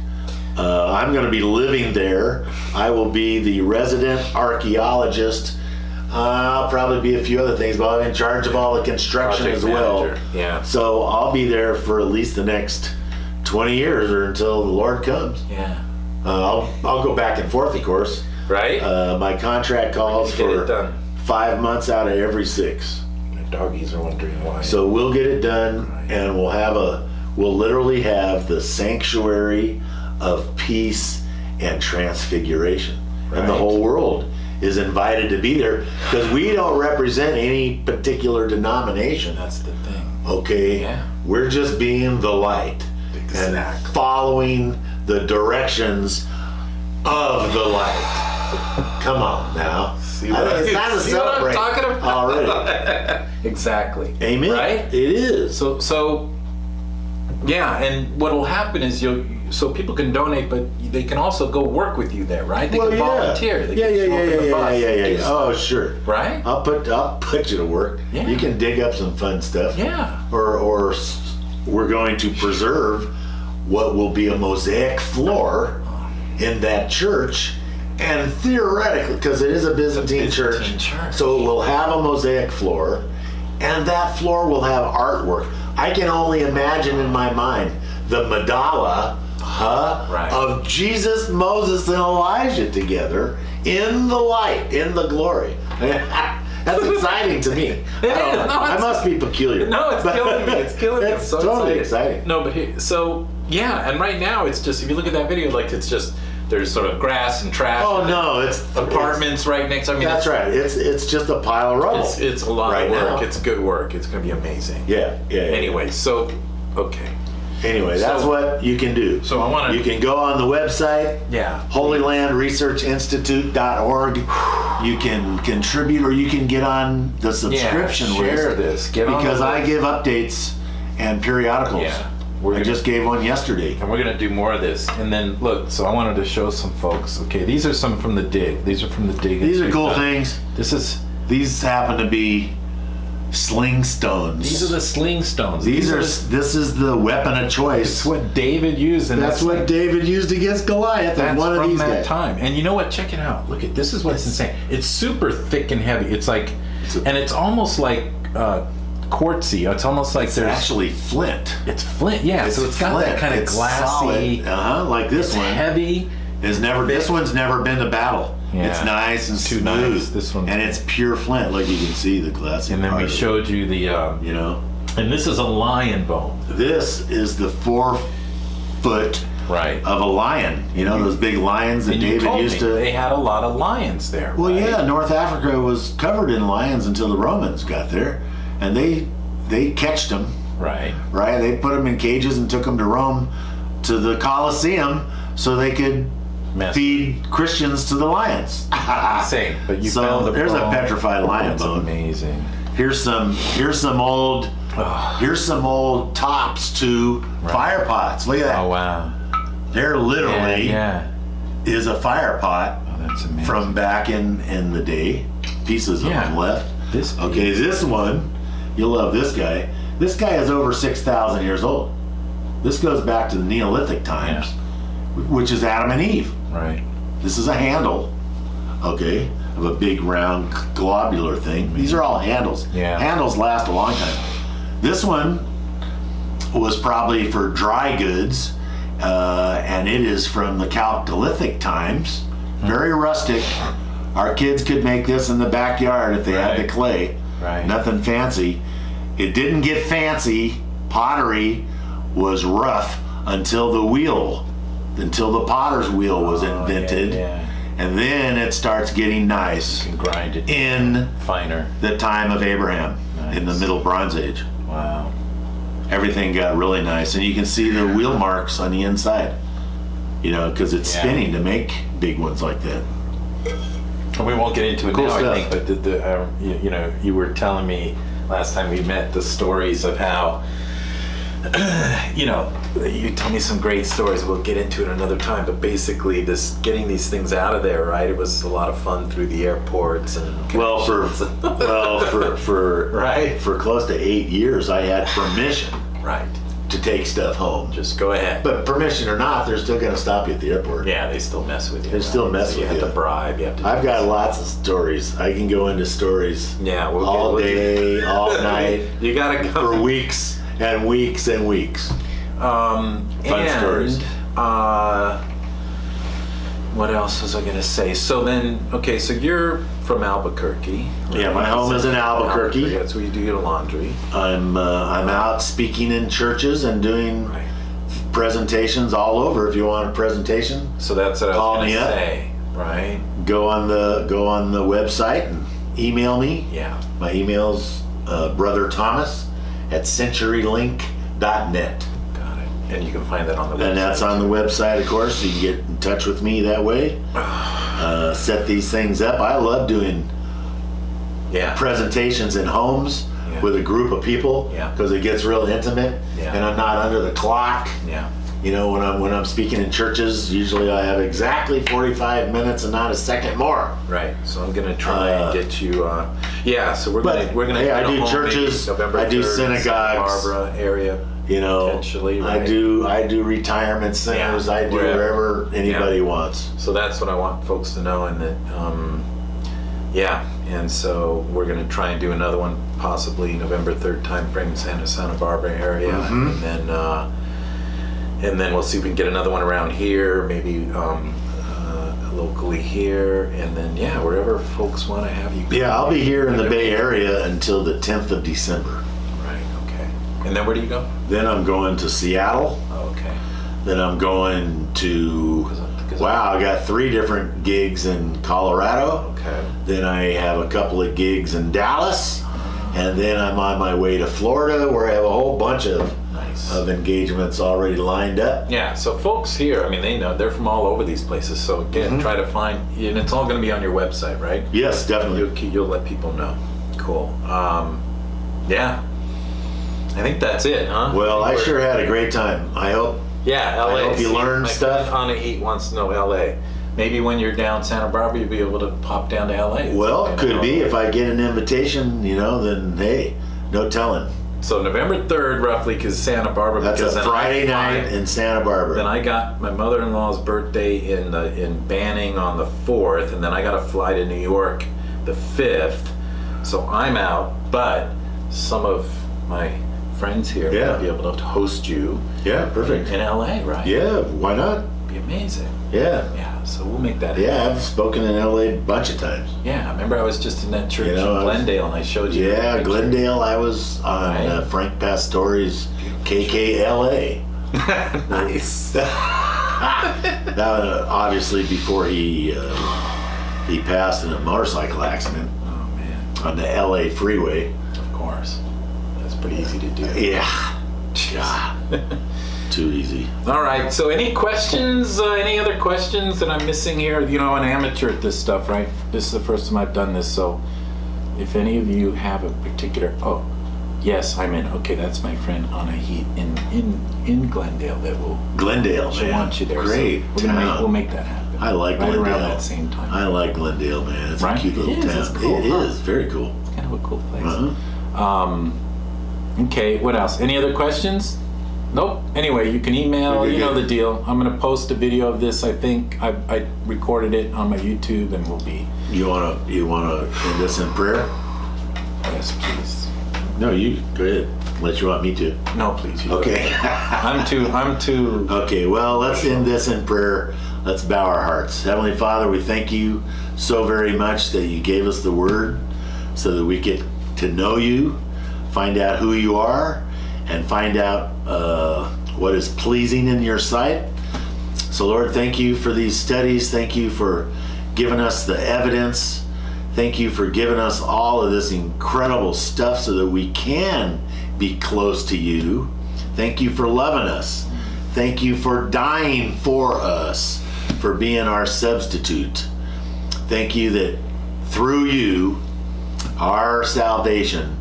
I'm going to be living there. I will be the resident archaeologist. I'll probably be a few other things, but I'm in charge of all the construction Project as well. manager. Yeah. So I'll be there for at least the next 20 years or until the Lord comes. Yeah. I'll go back and forth, of course. Right? My contract calls Get it for done. 5 months out of every 6. The doggies are wondering why. So we'll get it done, and we'll literally have the sanctuary of peace and transfiguration. Right. And the whole world is invited to be there because we don't represent any particular denomination. That's the thing. Okay? Yeah. We're just being the light and following the directions of the light. Come on now. It's time to celebrate what I'm talking about? already. Exactly. Amen. Right? It is. So yeah, and what will happen is so people can donate, but they can also go work with you there, right? They can volunteer. They can show up in the bus. Yeah. Oh, sure. Right? I'll put you to work. Yeah. You can dig up some fun stuff. Yeah. Or we're going to preserve what will be a mosaic floor in that church, and theoretically, because it is a Byzantine church, so it will have a mosaic floor, and that floor will have artwork. I can only imagine in my mind the Majdal of Jesus, Moses, and Elijah together in the light, in the glory. That's exciting to me. I must be peculiar. No, it's killing me. It's killing me. It's totally exciting. No, but and right now it's just, if you look at that video, like it's just, there's sort of grass and trash. Oh no, it's apartments right next. I mean, that's right. It's just a pile of rubble. It's a lot of work. Now. It's good work. It's going to be amazing. Yeah. Anyway, so okay. Anyway, that's what you can do. So I want to. You can go on the website. Yeah. HolyLandResearchInstitute.org. You can contribute, or you can get on the subscription list. Share this. Because I give updates and periodicals. Yeah. I just gave one yesterday. And we're going to do more of this. And then, look, so I wanted to show some folks. Okay, these are some from the dig. These are from the dig. These are cool things. These happen to be sling stones. These are the sling stones. This is the weapon of choice. It's what David used. And that's what David used against Goliath. That's one of from these that guys. time. And you know what? Check it out. Look at this. Is what's insane. It's super thick and heavy. It's like, and it's almost like quartzy. It's almost like It's there's actually flint. it's flint. Yeah, so it's got flint. that kind of It's glassy. solid. Like this It's one. heavy. This one's never been to battle. Yeah. It's nice and Too smooth. nice. This one's and it's pure flint. Like you can see the glassy. And then part we of it, showed you the, you know, and this is a lion bone. this is the 4 foot Right. of a lion. You know those big lions that And you David told used me to. they had a lot of lions there. Well, right? yeah, North Africa was covered in lions until the Romans got there, and they catched them. Right. Right? They put them in cages and took them to Rome, to the Colosseum, so they could Mess. feed Christians to the lions. Same, but you So found the there's bone. a petrified lion That's bone. amazing. Here's some old tops to fire pots. Look at that. Oh wow. There literally Yeah. is a fire pot Oh, that's amazing. from back in the day. Pieces of Yeah. them left. This Okay, this one, you'll love this guy. This guy is over 6,000 years old. This goes back to the Neolithic times, which is Adam and Eve. Right. This is a handle, okay, of a big round globular thing. These are all handles. Yeah. Handles last a long time. This one was probably for dry goods, and it is from the Chalcolithic times. Very rustic. Our kids could make this in the backyard if they had the Right. clay. Right. Nothing fancy. It didn't get fancy. Pottery was rough until the potter's wheel was invented. Yeah. And then it starts getting nice You can grind it in finer. the time of Abraham, in the Nice. Middle Bronze Age. Wow. Everything got really nice, and you can see the wheel marks on the inside. You know, because it's Yeah. spinning to make big ones like that. And we won't get into it Cool now, stuff. I think, but you know, you were telling me last time we met the stories of how, you know, you tell me some great stories. We'll get into it another time, but basically, this getting these things out of there, right? It was a lot of fun through the airports and Well, for Right. for close to 8 years, I had permission right. to take stuff home. Just go ahead. But permission or not, they're still going to stop you at the airport. Yeah, they still mess with you. They still mess so with you. you. have to bribe. You have to. I've got lots of stories. I can go into stories Yeah, all day, all night, You gotta go for weeks and weeks and weeks. Fun stories. What else was I gonna say? So then, okay, so you're from Albuquerque. Right? Yeah, my home is in Albuquerque. That's where you do your laundry. I'm out speaking in churches and doing Right. presentations all over. If you want a presentation, So that's what Call I was me gonna up. say, right? go on the website and email me. Yeah. My email's Brother Thomas at CenturyLink.net. Got it. And you can find that on the website. And that's on the website, of course, so you can get in touch with me that way. Set these things up. I love doing Yeah. presentations in homes Yeah. with a group of people Yeah. because it gets real intimate, Yeah. and I'm not under the clock. Yeah. You know, when I'm speaking in churches, usually I have exactly 45 minutes and not a second more. Right. So I'm gonna try and get you. Yeah. So we're But, gonna. hey, I get a do home churches, maybe November I do 3rd in Santa synagogues. Barbara area. You know, Potentially, I right. do retirement centers. Yeah, I do wherever anybody Yeah. wants. So that's what I want folks to know, and that, yeah. And so we're going to try and do another one, possibly November 3rd timeframe, Santa Barbara area, and then we'll see if we can get another one around here, maybe locally here, and then wherever folks want to have you. Yeah, I'll be here in the Bay Area until the 10th of December. Right. Okay. And then where do you go? Then I'm going to Seattle. Oh, okay. Then I'm going to, 'Cause wow, I got 3 different gigs in Colorado. Okay. Then I have a couple of gigs in Dallas. And then I'm on my way to Florida, where I have a whole bunch of Nice. engagements already lined up. Yeah, so folks here, I mean, they know, they're from all over these places. So again, try to find, and it's all going to be on your website, right? Yes, definitely. You'll let people know. Cool. Yeah. I think that's it, huh? Well, I sure had a great time. I hope. Yeah, LA. I hope you learned my stuff. friend Anna Heat wants to know LA. Maybe when you're down Santa Barbara, you'll be able to pop down to LA. Well, You know? could be. If I get an invitation, then hey, no telling. So November 3rd, roughly, because Santa Barbara. That's because a then I Friday fly- night in Santa Barbara. Then I got my mother-in-law's birthday in Banning on the 4th, and then I got to fly to New York the 5th. So I'm out, but some of my friends here Yeah. might be able to host you Yeah, perfect. in LA, right? Yeah, why not? It'd be amazing. Yeah. Yeah, so we'll make that happen. Yeah, I've spoken in LA a bunch of times. Yeah, I remember I was just in that church You know, in Glendale and I showed you. the Yeah, picture. Glendale, I was on Right. Frank Pastore's KKLA. Nice. That was obviously before he passed in a motorcycle accident Oh man, on the LA freeway. of course. That's pretty easy to do. Yeah. God. Too easy. All right, so any questions, any other questions that I'm missing here? You know, I'm an amateur at this stuff, right? This is the first time I've done this, so if any of you have a particular, oh, yes, I'm in. Okay, that's my friend Anna Heat in Glendale that will, Glendale, she'll man. want you there. Great So town. we'll make that happen. I like right Glendale. around that same time. I like Glendale, man. It's Right? a cute It little is. town. It's cool, It huh? is very cool. Kind of a cool place. Uh-huh. Okay, what else? Any other questions? Nope. Anyway, you can email, Okay, you know good. the deal. I'm going to post a video of this. I think I recorded it on my YouTube and will be. You wanna end this in prayer? Yes, please. No, you go ahead. Unless you want me to. No, please. You go Okay. ahead. I'm too. Okay, well, let's end this in prayer. Let's bow our hearts. Heavenly Father, we thank you so very much that you gave us the word so that we get to know you, find out who you are, and find out what is pleasing in your sight. So, Lord, thank you for these studies. Thank you for giving us the evidence. Thank you for giving us all of this incredible stuff so that we can be close to you. Thank you for loving us. Thank you for dying for us, for being our substitute. Thank you that through you, our salvation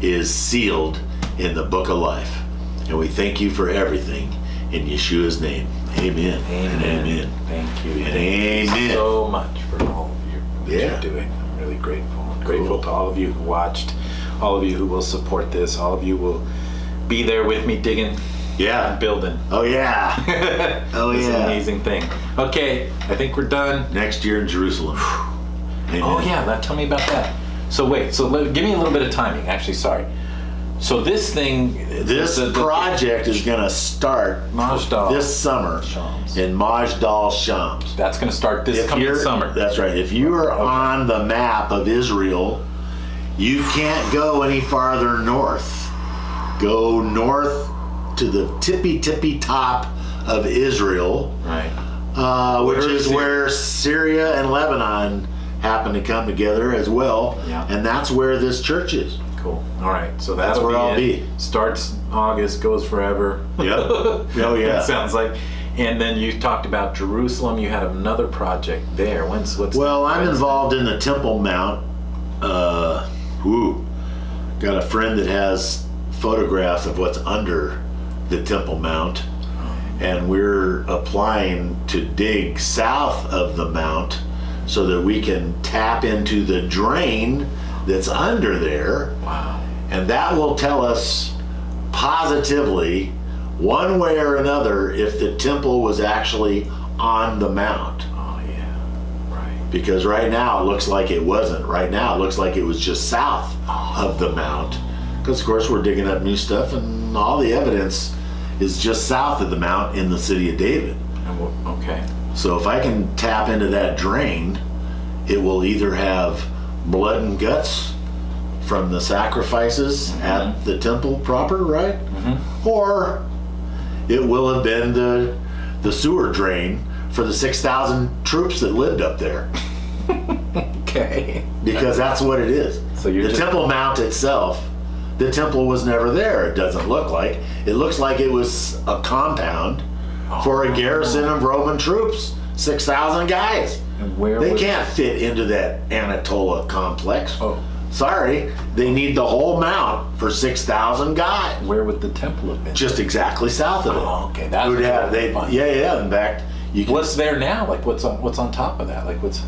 is sealed in the book of life. And we thank you for everything in Yeshua's name. Amen. And amen. Thank you. And Thank you amen. so much for all of what Yeah. you're doing. I'm really grateful. Grateful to all of you who watched, all of you who will support this, all of you will be there with me digging Yeah. and building. Oh, yeah. Oh, This yeah. amazing thing. Okay, I think we're done. Next year in Jerusalem. Amen. Oh yeah, tell me about that. So wait, give me a little bit of timing. Actually, sorry. So this thing, This the project is going to start Majdal this summer Shams. in Majdal, Shams. That's going to start this coming summer. That's right. If you are on the map of Israel, you can't go any farther north. Go north to the tippy top of Israel, Right. which Where is is it? where Syria and Lebanon happen to come together as well. Yeah. And that's where this church is. Cool. All right. So That's that'll where I'll it. be. Starts August, goes forever. Yep. Oh, yeah. It sounds like. And then you talked about Jerusalem. You had another project there. What's Well, I'm when's- involved in the Temple Mount. Got a friend that has photographs of what's under the Temple Mount, and we're applying to dig south of the mount so that we can tap into the drain that's under there, Wow. and that will tell us positively, one way or another, if the temple was actually on the mount. Oh yeah. Right. Because right now it looks like it wasn't. Right now it looks like it was just south of the mount. Because of course we're digging up new stuff and all the evidence is just south of the mount in the city of David. Okay. So if I can tap into that drain, it will either have blood and guts from the sacrifices at the temple proper, right? Or it will have been the sewer drain for the 6,000 troops that lived up there. Okay. Because that's what it is. So you're the just- Temple Mount itself, the temple was never there, it doesn't look like. It looks like it was a compound for a garrison of Roman troops, 6,000 guys. And where They was- can't fit into that Anatolia complex. Oh. Sorry, they need the whole mount for 6,000 guys. Where would the temple have been? Just exactly south of it. Oh, okay. That's Would have, they, fun. yeah. In fact, you can What's there now? Like what's on top of that? Like what's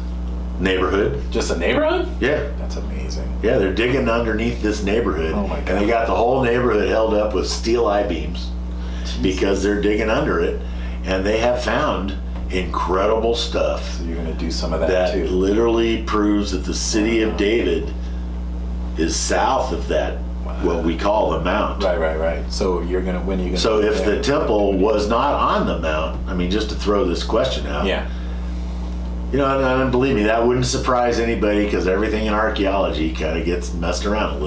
neighborhood. just a neighborhood? Yeah. That's amazing. Yeah, they're digging underneath this neighborhood. Oh my God. And they got the whole neighborhood held up with steel I-beams because they're digging under it. And they have found incredible stuff So you're gonna do some of that, that too. literally proves that the city of David is south of that what we call the mount. Right. So when are you gonna? So get if there? the temple was not on the mount, I mean, just to throw this question out, Yeah. you know, and believe me, that wouldn't surprise anybody because everything in archaeology kind of gets messed around a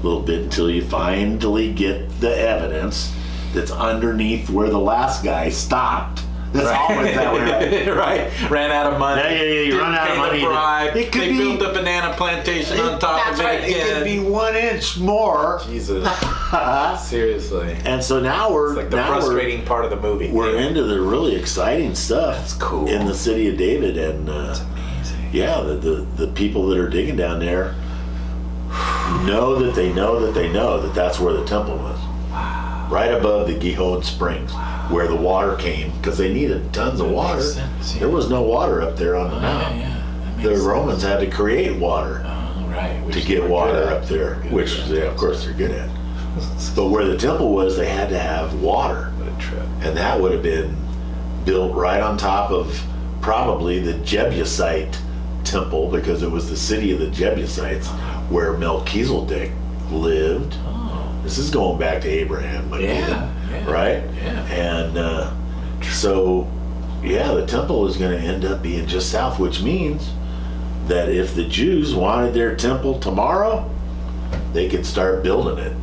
little bit until you finally get the evidence that's underneath where the last guy stopped. That's always that way. Right. Ran out of money. Yeah. You run out of money. The bribe. It could they be, built the banana plantation on top that's of it right. again. It could be 1 inch more. Jesus. Seriously. And so now we're It's like the frustrating part of the movie. We're into the really exciting stuff. That's cool. In the city of David, and That's amazing. yeah, the people that are digging down there know that they know that they know that that's where the temple was. Wow. Right above the Gihon Springs, where the water came, because they needed tons of water. makes sense, yeah. There was no water up there on the mountain. Yeah. The Romans had to create water Oh, right. to get water up there, which of course they're good at. But where the temple was, they had to have water. What a trip. And that would have been built right on top of probably the Jebusite temple, because it was the city of the Jebusites where Melchizedek lived. Oh. This is going back to Abraham again, Yeah. right? Yeah. And so, yeah, the temple is going to end up being just south, which means that if the Jews wanted their temple tomorrow, they could start building it.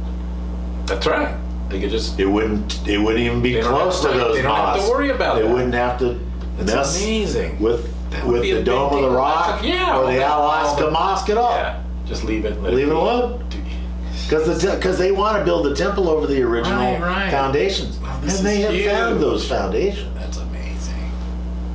That's right. They could just. It wouldn't even be They don't close have- to those they don't have to mosques. worry about They that. wouldn't have to That's mess amazing. with That would be a the big Dome of the deal. Rock Yeah, or the all Alaska the- Mosque at all. Yeah. Just leave it. Leave it alone. Because they want to build the temple over the original Right. foundations. Wow, And this they is have huge. found those foundations. That's amazing.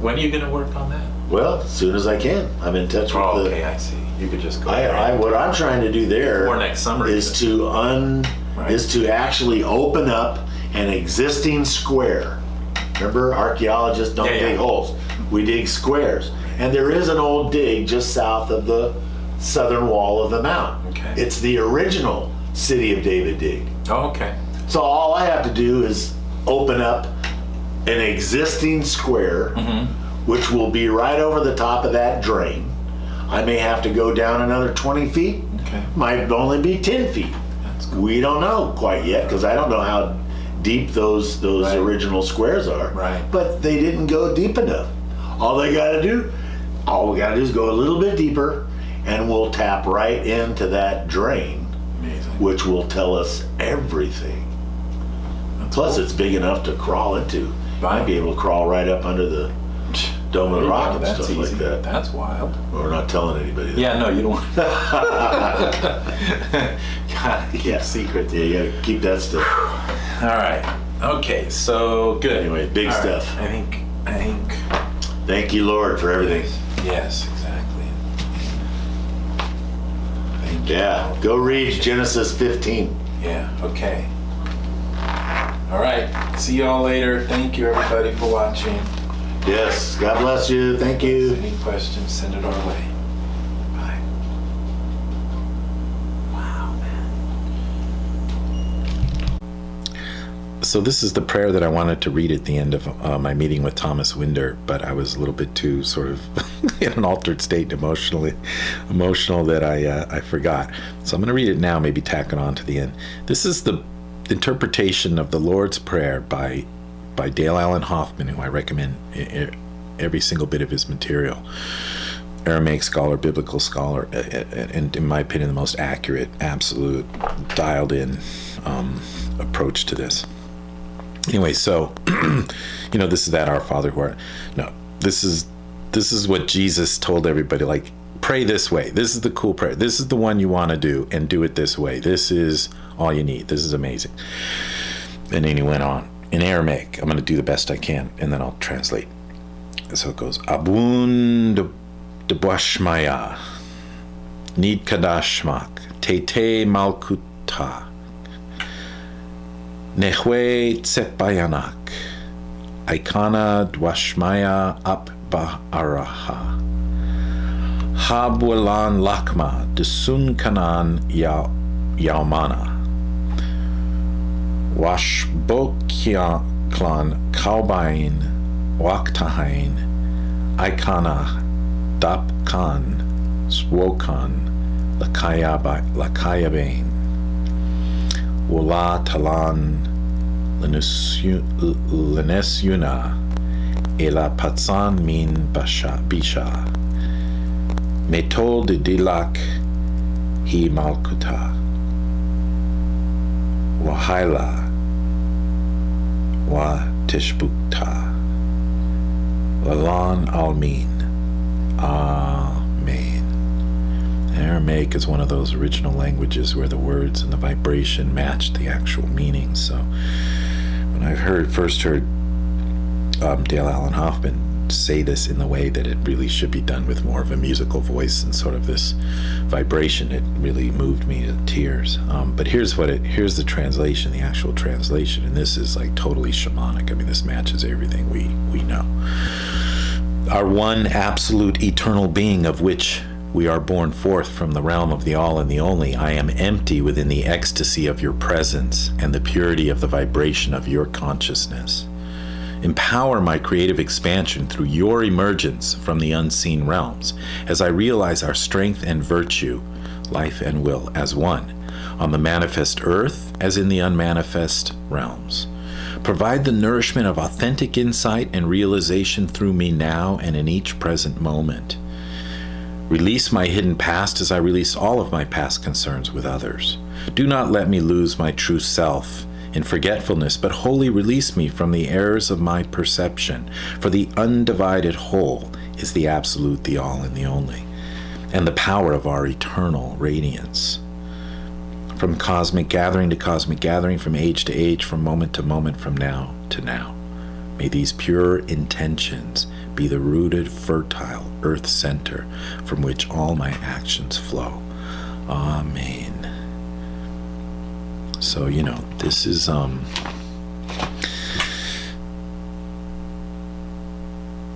When are you going to work on that? Well, as soon as I can. I'm in touch with Oh, the... okay, I see. You could just go. What I'm trying to do there Before next summer, is even. is to actually open up an existing square. Remember, archaeologists don't dig holes. We dig squares. And there is an old dig just south of the southern wall of the mount. Okay. It's the original City of David dig. Oh, okay. So all I have to do is open up an existing square, which will be right over the top of that drain. I may have to go down another 20 feet. Okay. Might only be 10 feet. That's cool. We don't know quite yet, because I don't know how deep those Right. original squares are. Right. But they didn't go deep enough. All we gotta do is go a little bit deeper, and we'll tap right into that drain, Amazing. which will tell us everything. That's Plus, cool. it's big enough to crawl into. Might be able to crawl right up under the Dome of the Rock and That's stuff easy. like that. That's wild. We're not telling anybody that. Yeah, no, you don't want. Gotta keep secret. Yeah, you gotta keep that stuff. All right. Okay. So good. Anyway, big All right. stuff. I think. Thank you, Lord, for everything. Yes, exactly. Thank you. Yeah, go read Genesis 15. Yeah. Okay. All right. See y'all later. Thank you, everybody, for watching. Yes, God bless you. Thank you. Any questions, send it our way. Bye. Wow, man. So this is the prayer that I wanted to read at the end of my meeting with Thomas Winder, but I was a little bit too sort of in an altered state emotional that I forgot. So I'm going to read it now, maybe tack it on to the end. This is the interpretation of the Lord's Prayer by Dale Allen Hoffman, who I recommend every single bit of his material. Aramaic scholar, biblical scholar, and in my opinion, the most accurate, absolute, dialed in approach to this. Anyway, so, this is that Our Father who art. No, this is what Jesus told everybody, like, pray this way. This is the cool prayer. This is the one you want to do, and do it this way. This is all you need. This is amazing. And then he went on. In Aramaic, I'm going to do the best I can, and then I'll translate. So it goes, Abun de Bwashmaya, Nid Kadashmak, Tete Malkuta, Nehwe Tsepayanak, Aikana Dwashmaya Ap Ba'araha, Habwalan Lakma, Desun Kanan Yaumana, Washbokian Kaubain Waktahain Aikana Dapkan Swokan Lakayabain Wola talan lenesyuna ela patsan min bisha. Metol de dilak hi malkuta. Wahaila wa tishbukta. Lalan almin. Amen. Aramaic is one of those original languages where the words and the vibration match the actual meaning. So when I first heard Dale Allen Hoffman say this in the way that it really should be done with more of a musical voice and sort of this vibration, it really moved me to tears. But here's the translation, the actual translation, and this is like totally shamanic. I mean, this matches everything we know. Our one absolute eternal being, of which we are born forth from the realm of the all and the only, I am empty within the ecstasy of your presence and the purity of the vibration of your consciousness. Empower my creative expansion through your emergence from the unseen realms as I realize our strength and virtue, life and will as one, on the manifest earth as in the unmanifest realms. Provide the nourishment of authentic insight and realization through me now and in each present moment. Release my hidden past as I release all of my past concerns with others. Do not let me lose my true self in forgetfulness, but wholly release me from the errors of my perception, for the undivided whole is the absolute, the all, and the only, and the power of our eternal radiance. From cosmic gathering to cosmic gathering, from age to age, from moment to moment, from now to now, may these pure intentions be the rooted, fertile earth center from which all my actions flow. Amen. So, this is,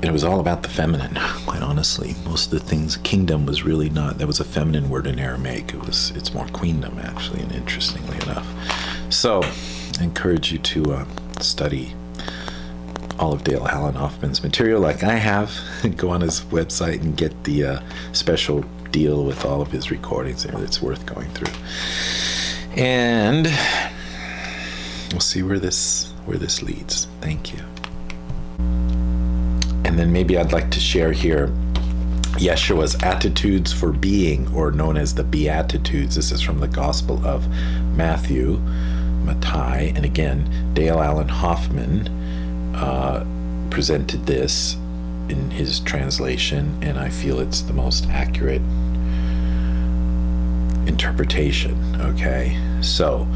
it was all about the feminine, quite honestly. Most of the things, kingdom was really not, that was a feminine word in Aramaic. It's more queendom, actually, and interestingly enough. So, I encourage you to study all of Dale Allen Hoffman's material like I have. Go on his website and get the special deal with all of his recordings there. It's worth going through. And we'll see where this leads. Thank you. And then maybe I'd like to share here Yeshua's attitudes for being, or known as the Beatittudes. This is from the Gospel of Matthew, and again, Dale Allen Hoffman presented this in his translation, and I feel it's the most accurate interpretation. Okay, so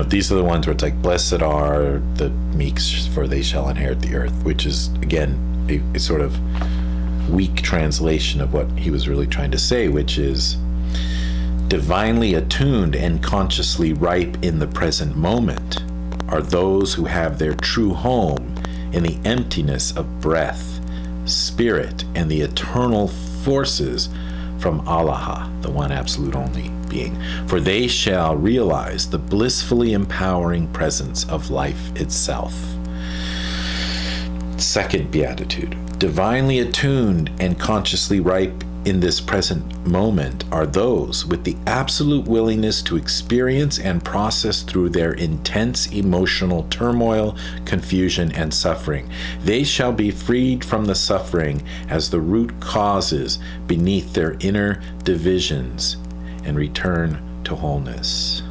these are the ones where it's like, blessed are the meek, for they shall inherit the earth, which is again a sort of weak translation of what he was really trying to say, which is divinely attuned and consciously ripe in the present moment are those who have their true home in the emptiness of breath, spirit, and the eternal forces from Allah, the one absolute only being. For they shall realize the blissfully empowering presence of life itself. Second beatitude, divinely attuned and consciously ripe in this present moment are those with the absolute willingness to experience and process through their intense emotional turmoil, confusion, and suffering. They shall be freed from the suffering as the root causes beneath their inner divisions and return to wholeness.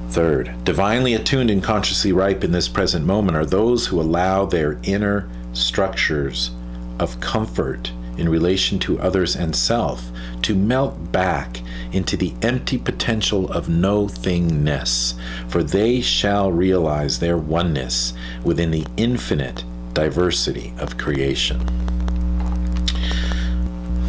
Third, divinely attuned and consciously ripe in this present moment are those who allow their inner structures of comfort in relation to others and self to melt back into the empty potential of no-thingness, for they shall realize their oneness within the infinite diversity of creation.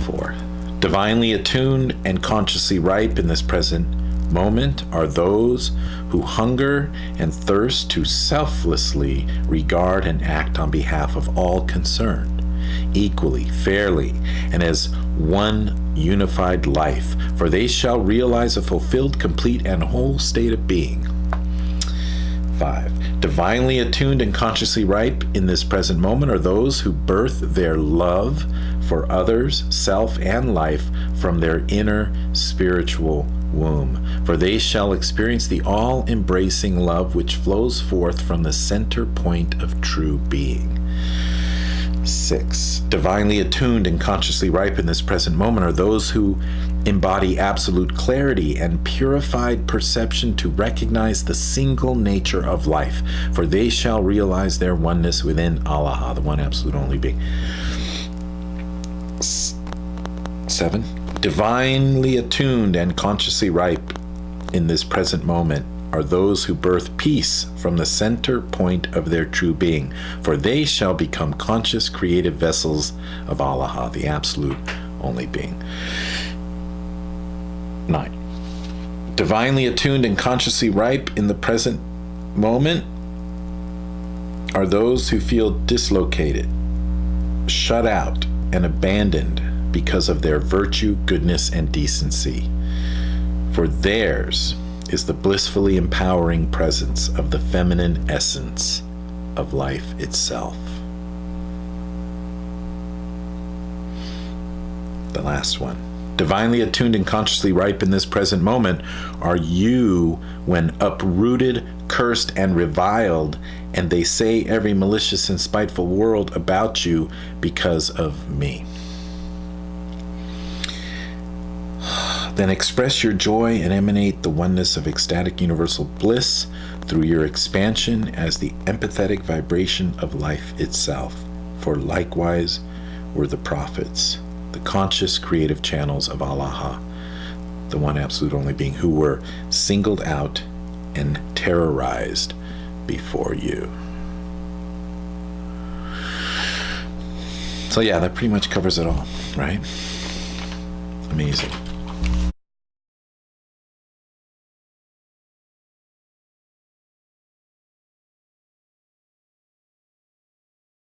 4. Divinely attuned and consciously ripe in this present moment are those who hunger and thirst to selflessly regard and act on behalf of all concerned, equally, fairly, and as one unified life, for they shall realize a fulfilled, complete, and whole state of being. 5. Divinely attuned and consciously ripe in this present moment are those who birth their love for others, self, and life from their inner spiritual womb, for they shall experience the all-embracing love which flows forth from the center point of true being. 6. Divinely attuned and consciously ripe in this present moment are those who embody absolute clarity and purified perception to recognize the single nature of life, for they shall realize their oneness within Allah, the one absolute only being. 7. Divinely attuned and consciously ripe in this present moment are those who birth peace from the center point of their true being, for they shall become conscious creative vessels of Allah, the absolute only being. 9. Divinely attuned and consciously ripe in the present moment are those who feel dislocated, shut out, and abandoned because of their virtue, goodness, and decency. For theirs is the blissfully empowering presence of the feminine essence of life itself. The last one. Divinely attuned and consciously ripe in this present moment are you when uprooted, cursed, and reviled, and they say every malicious and spiteful word about you because of me. Then express your joy and emanate the oneness of ecstatic universal bliss through your expansion as the empathetic vibration of life itself. For likewise were the prophets, the conscious creative channels of Allah, the one absolute only being, who were singled out and terrorized before you. So yeah, that pretty much covers it all, right? Amazing.